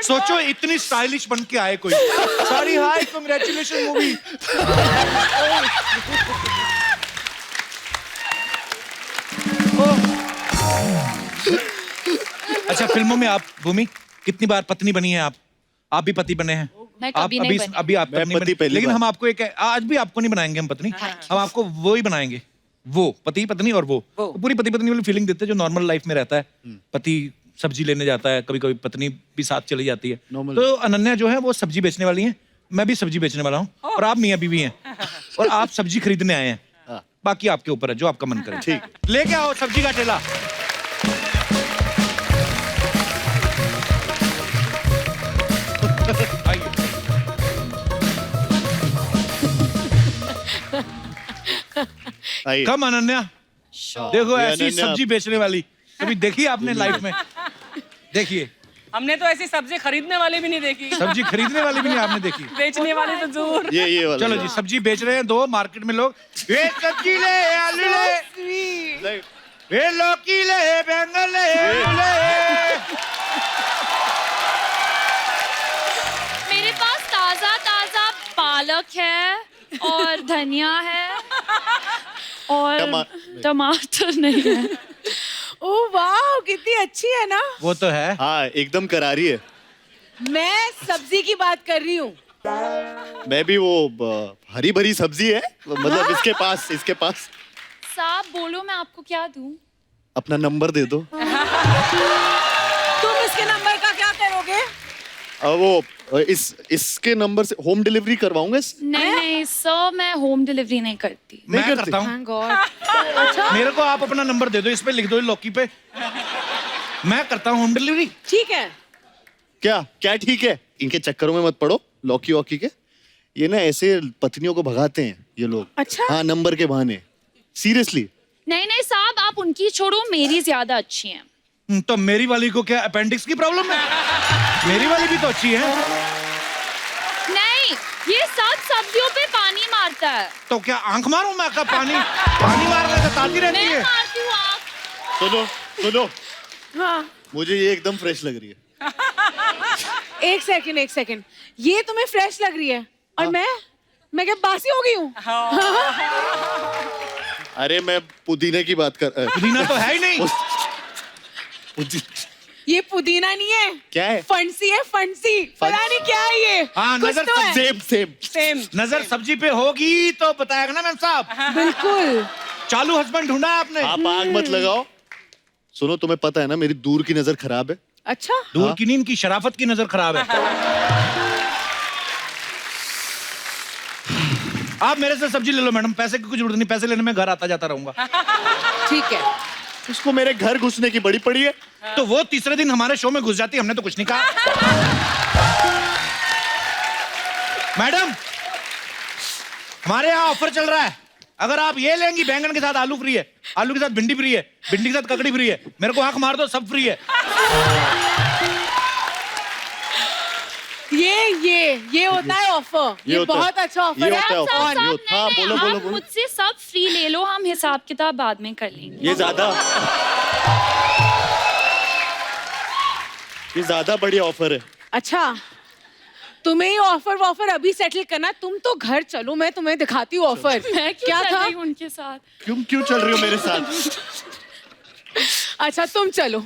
सोचो इतनी स्टाइलिश बन के आए कोई। सॉरी, हाय, कांग्रेचुलेशन मूवी। अच्छा, फिल्मों में आप भूमि कितनी बार पत्नी बनी है आप भी पति बने हैं? मैं आप कभी नहीं बनी। अभी आप मैं पत्नी पति बनी, पहली लेकिन बार। हम आपको एक, आज भी आपको नहीं बनाएंगे हम पत्नी, हम आपको वो ही बनाएंगे, वो पति पत्नी और वो तो पूरी पति पत्नी वाली फीलिंग देते हैं जो नॉर्मल लाइफ में रहता है। पति सब्जी लेने जाता है, कभी कभी पत्नी भी साथ चली जाती है। Normal. तो अनन्या जो है वो सब्जी बेचने वाली है, मैं भी सब्जी बेचने वाला हूँ, और आप मियाँ बीवी हैं, और आप सब्जी खरीदने आए हैं। बाकी आपके ऊपर है, जो आपका मन करे। ठीक। लेके आओ सब्जी का ठेला। आइए। आइए। कम अनन्या, देखो ये ऐसी अनन्या- सब्जी बेचने वाली कभी देखी आपने लाइफ में? देखिए, हमने तो ऐसी सब्जी खरीदने वाली भी नहीं देखी, सब्जी खरीदने वाली भी नहीं आपने देखी। बेचने वाली तो दूर। ये वाला। चलो जी, सब्जी बेच रहे हैं दो मार्केट में लोग, ये सब्जी ले, आलू ले, ये लौकी ले, बैंगन ले, आलू ले। मेरे पास ताजा ताजा पालक है और धनिया है और टमाटर नहीं है। ओह वाह, कितनी अच्छी है ना। वो तो है। हाँ, एकदम करारी है। मैं सब्जी की बात कर रही हूँ। मैं भी वो हरी भरी सब्जी है, मतलब इसके पास साहब बोलो मैं आपको क्या दूं? अपना नंबर दे दो। तुम इसके नंबर का क्या करोगे? वो इसके नंबर से होम डिलीवरी करवाऊंगा। नहीं सर, मैं होम डिलीवरी नहीं करती। मैं करता हूँ। अच्छा मेरे को आप अपना नंबर दे दो, इस पे लिख दो लॉकी पे, मैं करता हूँ होम डिलीवरी। ठीक है। क्या क्या ठीक है, इनके चक्करों में मत पड़ो लॉकी वॉकी के। ये ना ऐसे पत्नियों को भगाते हैं ये लोग। अच्छा? हाँ, नंबर के बहाने। सीरियसली। नहीं साहब, आप उनकी छोड़ो, मेरी ज्यादा अच्छी है। तो मेरी वाली को क्या अपेंडिक्स की प्रॉब्लम है? मेरी वाली भी तो अच्छी है। नहीं, ये सब सब्जियों पे पानी मारता है। तो क्या आंख मारूं मैं? का पानी मारने से ताती रहती मैं है। मारती हूँ आँख। सुनो हाँ मुझे ये एकदम फ्रेश लग रही है। एक सेकंड, ये तुम्हें फ्रेश लग रही है और मैं क्या बासी हो गई हूँ? अरे मैं पुदीने की बात कर। पुदीना तो है ही नहीं। ये पुदीना नहीं है। क्या है? फंसी है, फंसी। पता नहीं क्या है ये। हाँ, कुछ नजर तो है। सेम नजर सब्जी पे होगी तो बताएगा ना मैम साहब। बिल्कुल। चालू हस्बैंड ढूंढा है आपने। आप आग मत लगाओ। सुनो, तुम्हें पता है ना मेरी दूर की नजर खराब है। अच्छा? दूर की नींद की शराफत की नजर खराब है। आप मेरे से सब्जी ले लो मैडम, पैसे की कुछ जरूरत नहीं, पैसे लेने में घर आता जाता रहूंगा। ठीक है। उसको मेरे घर घुसने की बड़ी पड़ी है। तो वो तीसरे दिन हमारे शो में घुस जाती, हमने तो कुछ नहीं कहा। मैडम, हमारे यहाँ ऑफर चल रहा है, अगर आप ये लेंगी बैंगन के साथ आलू फ्री है, आलू के साथ भिंडी फ्री है, भिंडी के साथ ककड़ी फ्री है, मेरे को आंख मार दो सब फ्री है। ये होता है ऑफर। ये बहुत अच्छा ऑफर है। आप मुझसे सब फ्री ले लो, हम हिसाब किताब बाद में कर लेंगे। ये ज्यादा बढ़िया ऑफर है। अच्छा, तुम्हें ये ऑफर अभी सेटल करना। तुम तो घर चलो, मैं तुम्हें दिखाती हूँ ऑफर। मैं क्या था उनके साथ? क्यों चल रही हो मेरे साथ? अच्छा तुम चलो।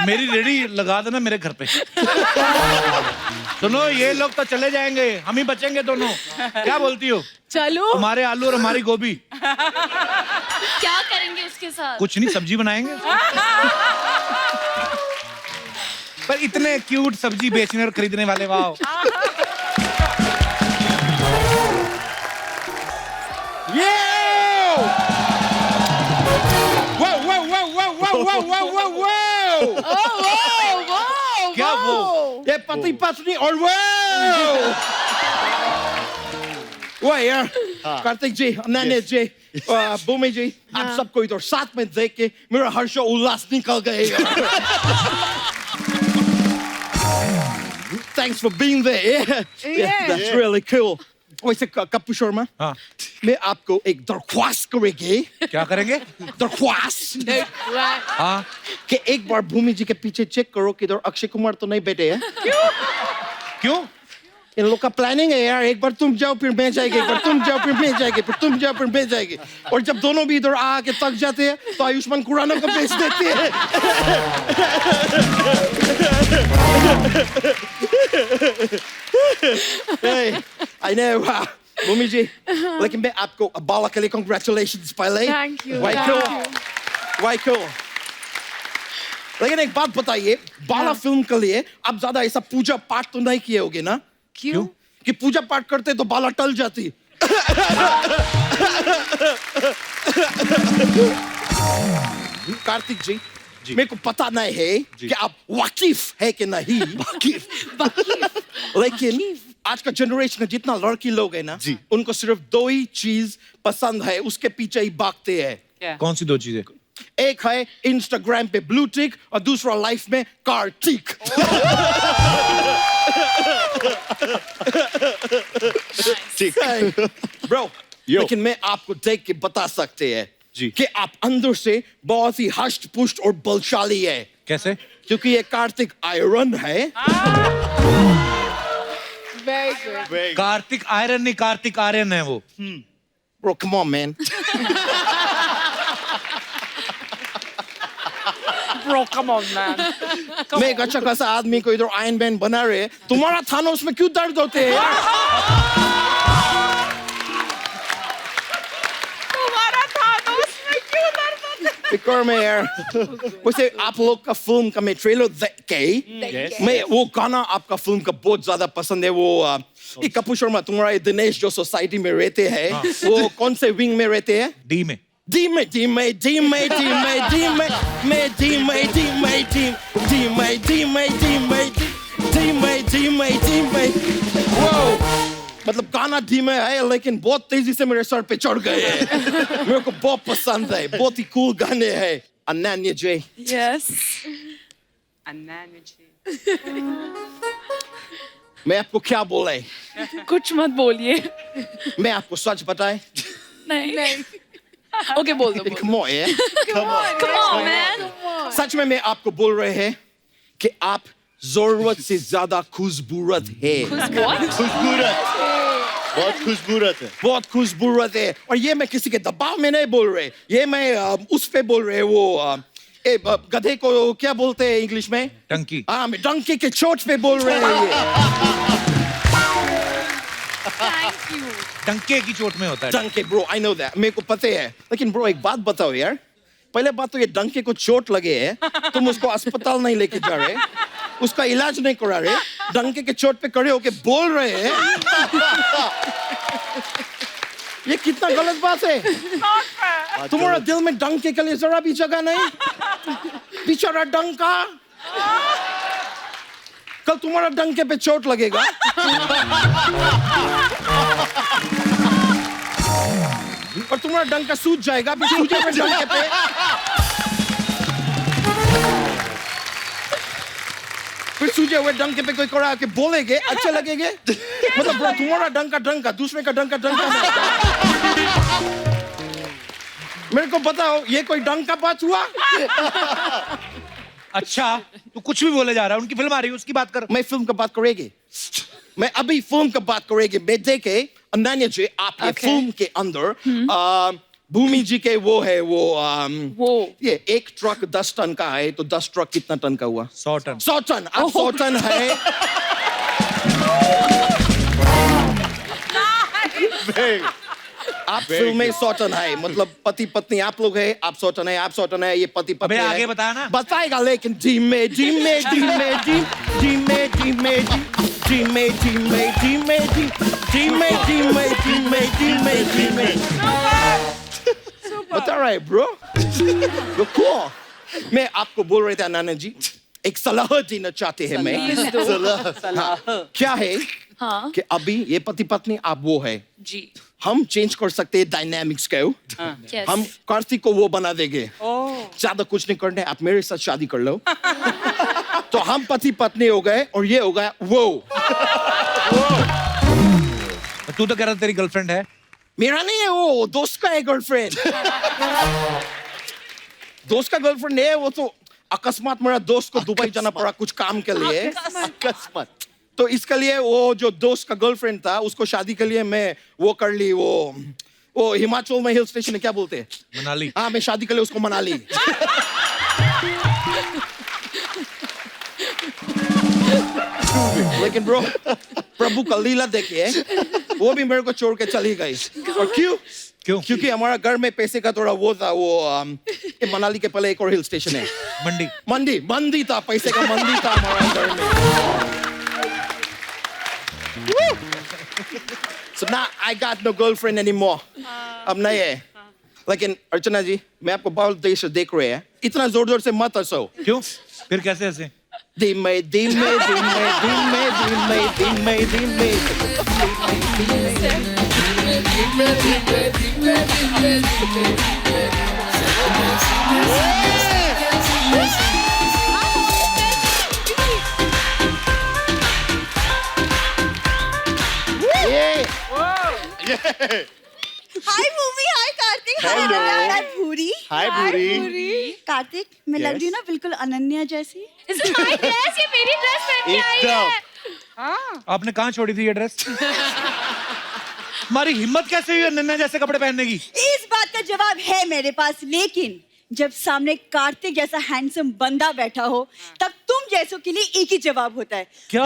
मेरी रेडी लगा देना मेरे घर पे। सुनो, ये लोग तो चले जाएंगे, हम ही बचेंगे दोनों। क्या बोलती हो? चलो। हमारे आलू और हमारी गोभी। क्या करेंगे उसके साथ? कुछ नहीं, सब्जी बनाएंगे। पर इतने क्यूट सब्जी बेचने और खरीदने वाले, वाह। क्या वो? ये पति पत्नी और वो यार, कार्तिक जी, नैने जी, भूमि जी, आप सबको इधर साथ में देख के मेरा हर्ष और उल्लास निकल गए। Thanks for being there. Yeah, that's really cool. वैसे कप्पू शर्मा, मैं आपको एक दरख्वास्त करेंगे। क्या करेंगे? दरख्वास्त। हाँ। कि एक बार भूमि जी के पीछे चेक करो कि इधर अक्षय कुमार तो नहीं बैठे हैं। क्यों? इन लोग का प्लानिंग है यार, एक बार तुम जाओ फिर मैं जाएगी, एक बार तुम जाओ फिर मैं जाएगी, फिर तुम जाओ फिर मैं जाएगी। और जब दोनों भी इधर आके थक जाते हैं तो आयुष्मान खुराना को बेच देते हैं। I know, भूमि जी, लेकिन मैं आपको बाला के लिए congratulations पहले। Thank you. Why cool? लेकिन एक बात बताइए, बाला फिल्म के लिए आप ज्यादा ऐसा पूजा पाठ तो नहीं किए होगे ना? क्यों? कि पूजा पाठ करते तो बाला टल जाती। कार्तिक जी, मेरे को पता नहीं है कि आप वाकिफ है कि नहीं। वाकिफ। लेकिन आज का जनरेशन में जितना लड़की लोग है ना, उनको सिर्फ दो ही चीज पसंद है, उसके पीछे ही भागते हैं। कौन सी दो चीजें? एक है इंस्टाग्राम पे ब्लू टिक और दूसरा लाइफ में कार्तिक। ब्रो, लेकिन मैं आपको देख के बता सकते हैं कि आप अंदर से बहुत ही हष्ट पुष्ट और बलशाली है। कैसे? क्योंकि ये कार्तिक आयरन है। Very good. कार्तिक आयरन नहीं, कार्तिक आर्यन है वो। Bro, come on, man. Bro, come on, man. मैं एक अच्छा खासा आदमी को इधर आयरन मैन बना रहे, तुम्हारा थानोस में क्यों दर्द होते हैं यार? कर मैं यार वैसे आप लोग का फिल्म का मैं ट्रेलर देख के मैं वो गाना आपका फिल्म का बहुत ज्यादा पसंद है वो एक कपूर शर्मा तुम्हारा ये दिनेश जो सोसाइटी में रहते हैं वो कौन से विंग में रहते हैं डी में मतलब गाना धीमे है लेकिन बहुत तेजी से मेरे सर पे चढ़ गए हैं मेरे को बहुत पसंद है बहुत ही कूल गाने हैं अनन्या जी यस मैं आपको क्या बोले कुछ मत बोलिए मैं आपको सच बताए नहीं ओके बोल दो Come on, yeah. Come on man सच में मैं आपको बोल रहे हैं कि आप जरूरत से ज्यादा खुशबूरत है बहुत खुशबूरत है बहुत खुशबूरत है और ये मैं किसी के दबाव में नहीं बोल रहे ये मैं उस पे बोल रहे वो गधे को क्या बोलते हैं इंग्लिश में डंकी हाँ मैं डंकी के चोट पे बोल रहे हैं थैंक यू डंके की चोट में होता है डंके ब्रो आई नो दैट मेरे को पता है लेकिन ब्रो एक बात बताओ यार पहले बात तो ये डंके को चोट लगे है तुम उसको अस्पताल नहीं लेके जा रहे उसका इलाज नहीं करा रहे डंके के चोट पे खड़े होके बोल रहे हैं ये कितना गलत बात है तुम्हारा दिल में डंके के लिए जरा भी जगह नहीं बेचारा डंका कल तुम्हारा डंके पे चोट लगेगा और तुम्हारा डंका सूज जाएगा फिर सूजे पे डंके पे फिर सूजे हुए डंके पे कोई कड़ा के बोलेगे अच्छे लगेंगे मतलब ब्रो तुम्हारा डंका दूसरे का डंका मेरे को बताओ ये कोई डंका बात हुआ अच्छा तू कुछ भी बोले जा रहा है उनकी फिल्म आ रही है उसकी बात कर मैं फिल्म का बात करेगी मैं अभी फिल्म का बात करेगी मैं देखे अनन्या जी आपके फिल्म के अंदर भूमि जी के वो है वो ये एक ट्रक 10 टन का है तो 10 ट्रक कितना टन का हुआ 100 टन 100 टन अब 100 टन है आप फिल्म में 100 टन है मतलब पति पत्नी आप लोग है आप 100 टन है आप 100 टन है ये पति पत्नी है आगे बताया ना बताएगा लेकिन बता रहा है ब्रो मैं आपको बोल रहे थे नाना जी एक सलाह देना चाहते हैं मैं सलाह क्या है हाँ कि अभी ये पति पत्नी आप वो है जी हम चेंज कर सकते हैं डायनामिक्स को yes. हम कार्तिक को वो बना देंगे ज्यादा कुछ नहीं करने आप मेरे साथ शादी कर लो तो हम पति पत्नी हो गए और ये हो गया वो तू तो कह रहा तेरी गर्लफ्रेंड है मेरा नहीं है वो दोस्त का है गर्लफ्रेंड दोस्त का गर्लफ्रेंड है वो तो अकस्मात मेरा दोस्त को दुबई जाना पड़ा कुछ काम के लिए अकस्मात तो इसके लिए वो जो दोस्त का गर्लफ्रेंड था उसको शादी के लिए मैं वो कर ली वो हिमाचल में हिल स्टेशन है क्या बोलते हैं मनाली हाँ मैं शादी के लिए उसको मना ली लेकिन ब्रो प्रभु का लीला देखिए वो भी मेरे को छोड़ के चली गई और क्यों क्योंकि हमारा घर में पैसे का थोड़ा वो था वो मनाली के पहले एक और हिल स्टेशन है मंडी था पैसे का मंडी था हमारा घर में So now I got no girlfriend anymore. अब नहीं है लेकिन अर्चना जी मैं आपको बहुत देर से देख रहे हैं इतना जोर से मत हंसो क्यों फिर कैसे हंसे हाय मूवी हाय कार्तिक हाय भूरी हाय भूरी कार्तिक मैं लग रही हूँ ना बिल्कुल अनन्या जैसी ये मेरी ड्रेस पहन के आई है आपने कहाँ छोड़ी थी ये ड्रेस हमारी हिम्मत कैसे हुई अनन्या जैसे कपड़े पहनने की इस बात का जवाब है मेरे पास लेकिन जब सामने कार्तिक जैसा हैंडसम बंदा बैठा हो तब तुम जैसों के लिए एक ही जवाब होता है क्या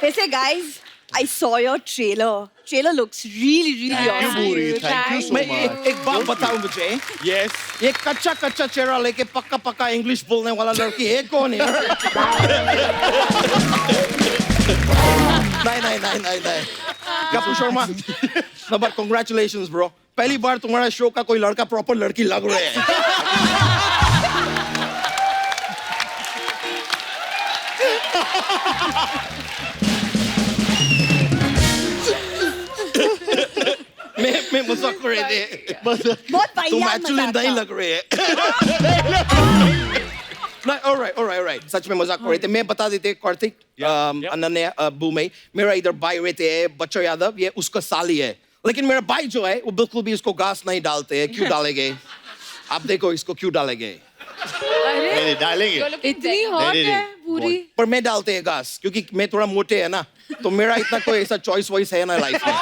वैसे guys I saw your trailer. trailer looks really awesome. Thank you so मैं much. एक बात बताऊं मुझे, Yes. ये कच्चा चेहरा लेके पक्का इंग्लिश बोलने वाला लड़की है कौन है? नहीं Kapoor Sharma, no, but congratulations bro, पहली बार तुम्हारा शो का कोई लड़का प्रॉपर लड़की लग रहा है। मैं मजाक कर रहे थे, बहुत तुम वाहियात एक्चुअली मजाक नहीं था। लग रहे हैं। Alright. सच में मजाक कर रहे थे। मैं बता देते कार्तिक, अनन्या, बुमई, मेरा इधर भाई रहते हैं बच्चो यादव, ये उसका साली है, लेकिन मेरा भाई जो है वो बिल्कुल भी इसको घास नहीं डालते हैं। क्यों डालेंगे? आप देखो इसको क्यों डालेंगे? नहीं डालेंगे। इतनी हॉट है पूरी। पर मैं डालते हैं घास क्योंकि मैं थोड़ा मोटे है ना, तो मेरा इतना कोई ऐसा चॉइस वॉइस है ना लाइफ में।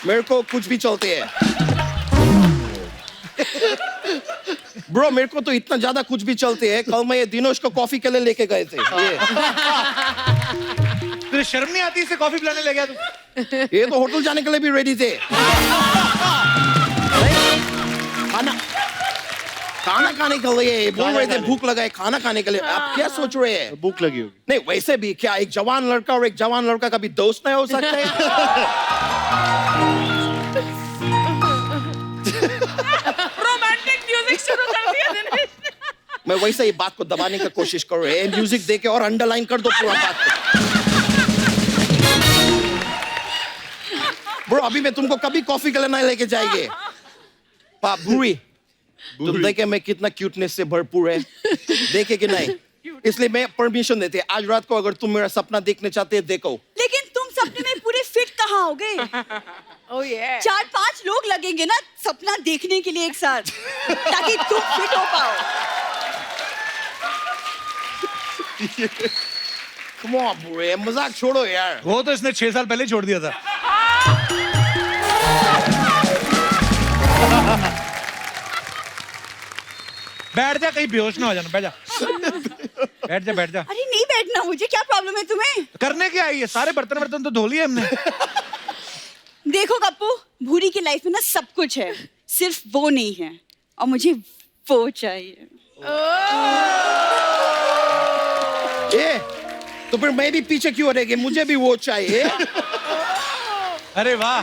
मेरे को कुछ भी चलते हैं। ब्रो मेरे को तो इतना ज्यादा कुछ भी चलते हैं, कल मैं ये दिनोश को कॉफी के लिए लेके गए थे। तुझे शर्म नहीं आती इसे कॉफी पिलाने ले गया तू? ये तो होटल जाने के लिए भी रेडी थे। खाना खाने के लिए बोल रहे थे, भूख लगा है खाना खाने के लिए। आप क्या सोच रहे हैं? भूख लगी होगी। नहीं वैसे भी क्या एक जवान लड़का और एक जवान लड़का कभी दोस्त नहीं हो सकते? रोमांटिक म्यूजिक शुरू कर दिया दिनेश। मैं वैसे ही बात को दबाने की कोशिश कर रहे हैं, म्यूजिक दे के और अंडरलाइन कर दो पूरा बात को। ब्रो अभी मैं तुमको कभी कॉफी के लिए नहीं लेके जाएंगे। बुरी तुम देखे मैं कितना क्यूटनेस से भरपूर है, देखे कि नहीं? इसलिए मैं परमिशन देते आज रात को अगर तुम मेरा सपना देखने चाहते हैं देखो। लेकिन तुम सपने में पूरे फिट कहाँ होगे? Oh yeah. 4-5 लोग लगेंगे ना सपना देखने के लिए एक साथ, ताकि तुम फिट हो पाओ। Come on, बुरे मजाक छोड़ो यार। वो तो इसने 6 साल पहले छोड़ दिया था। बैठ जा, कहीं बेहोश ना हो जाना। बैठ जा। अरे नहीं बैठना, मुझे क्या प्रॉब्लम है तुम्हें? करने क्या आई है? सारे बर्तन तो धो लिए हमने। देखो कप्पू, भूरी की लाइफ में ना सब कुछ है, सिर्फ वो नहीं है, और मुझे वो चाहिए। ये तो फिर मैं भी पीछे क्यों रहेगी? मुझे भी वो चाहिए। अरे वाह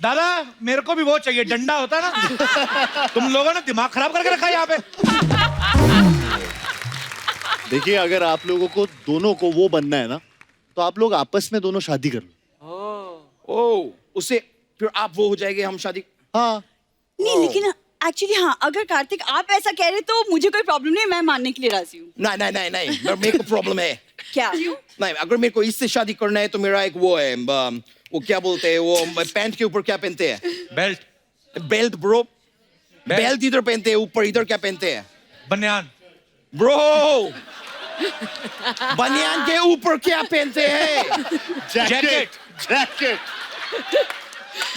दादा, मेरे को भी वो चाहिए, डंडा होता ना। तुम लोगों ने दिमाग खराब करके रखा है यहाँ पे। देखिए अगर आप लोगों को दोनों को वो बनना है ना, तो आप लोग आपस में दोनों शादी कर लो। ओ उससे फिर आप वो हो जाएंगे, हम शादी। हाँ नहीं लेकिन एक्चुअली हाँ, अगर कार्तिक आप ऐसा कह रहे तो मुझे कोई प्रॉब्लम नहीं, मैं मानने के लिए राजी हूँ। नहीं मेरे को प्रॉब्लम है। क्या? नहीं अगर मेरे को इससे शादी करना है तो मेरा एक वो है, वो क्या बोलते हैं वो पैंट के ऊपर क्या पहनते हैं? Belt bro. बेल्ट इधर पहनते हैं, ऊपर इधर क्या पहनते हैं? बनियान। ब्रो बनियान के ऊपर क्या पहनते हैं? जैकेट।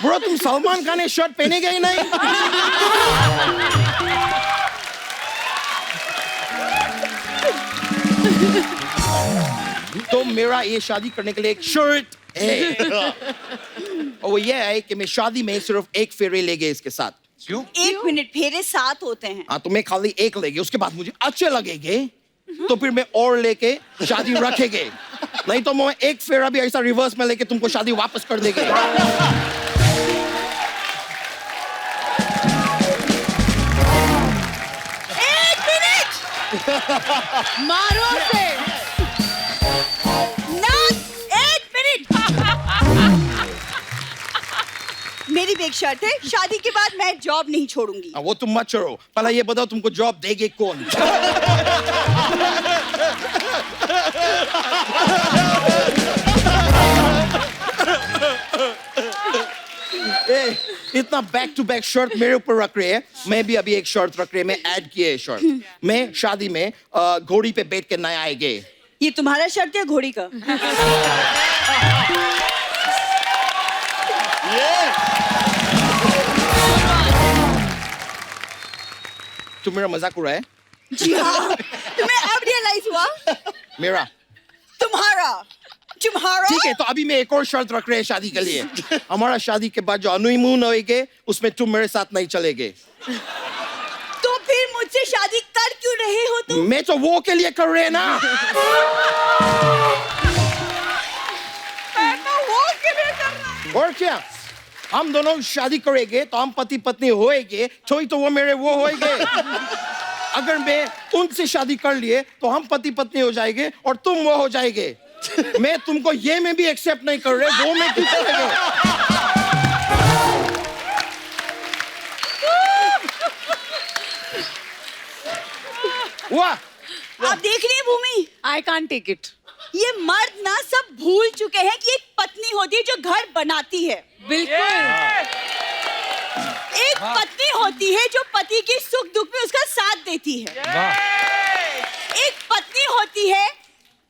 ब्रो तुम सलमान खान ने शर्ट पहनेगा ही नहीं? तो मेरा ये शादी करने के लिए एक शर्ट है, और वो ये है कि मैं शादी में सिर्फ एक फेरे लेंगे इसके साथ। क्यों? 1 मिनट, फेरे 7 होते हैं। हाँ तो मैं खाली एक लेंगे, उसके बाद मुझे अच्छे लगेंगे तो फिर मैं और लेके शादी रखेंगे, नहीं तो मैं एक फेरा भी ऐसा रिवर्स में लेके तुमको शादी वापस कर देंगे। मारो से। ना 1 मिनट। मेरी भी एक शर्त है, शादी के बाद मैं जॉब नहीं छोड़ूंगी। वो तुम मत छोड़ो, पहले ये बताओ तुमको जॉब देंगे कौन? ए, इतना बैक टू बैक शर्ट मेरे ऊपर रख रहे हैं, मैं भी अभी एक शर्ट रख रहे हैं, मैं ऐड किए है शर्ट। मैं शादी में घोड़ी पे बैठ के नया आएंगे। ये तुम्हारा शर्ट है घोड़ी का? तुम मेरा मजाक उड़ा है? जी हाँ, तुम्हें अब रियलाइज हुआ? मेरा तुम्हारा तुम्हारा ठीक है, तो अभी मैं एक और शर्त रख रहे हैं शादी के लिए। हमारा शादी के बाद जो हनीमून होएगे उसमें तुम मेरे साथ नहीं चलेगे। तो फिर मुझसे शादी कर क्यों रहे हो तुम? मैं तो वो के लिए कर रहे हैं ना। मैं तो वो के लिए कर रहा हूँ। और क्या, हम दोनों शादी करेंगे तो हम पति पत्नी होएंगे, तो वो मेरे वो होएंगे। अगर मैं उनसे शादी कर लिए तो हम पति पत्नी हो जाएंगे और तुम वो हो जाएंगे। मैं तुमको ये में भी एक्सेप्ट नहीं कर रहे, वो में क्यों करेंगे? वाह, आप देख रही है भूमि, आई कांट टेक इट। ये मर्द ना सब भूल चुके हैं कि एक पत्नी होती है जो घर बनाती है। बिल्कुल। एक पत्नी होती है जो पति के सुख दुख में उसका साथ देती है। एक पत्नी होती है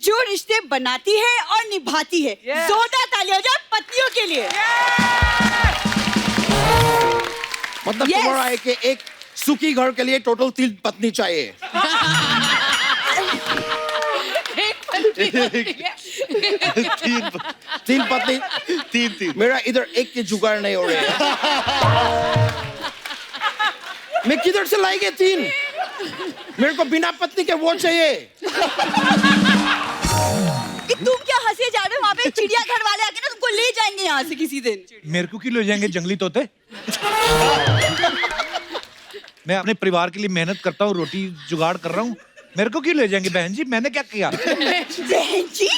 जो रिश्ते बनाती है और निभाती है। जोरदार तालियां हो जाए पत्नियों के लिए। मतलब तुम्हारा है कि एक सुखी घर के लिए टोटल 3 पत्नी चाहिए। तीन पत्नी, तीन। मेरा इधर एक के जुगाड़ नहीं हो रहा है। मैं किधर से लाएंगे 3? मेरे को बिना पत्नी के वो चाहिए। कि तुम क्या हंसे जा रहे हो? वहाँ पे चिड़ियाघर वाले आके ना तुमको ले जाएंगे यहाँ से किसी दिन। मेरे को क्यों ले जाएंगे जंगली तोते? मैं अपने परिवार के लिए मेहनत करता हूँ, रोटी जुगाड़ कर रहा हूँ, मेरे को क्यों ले जाएंगे? बहन जी मैंने क्या किया? बहन जी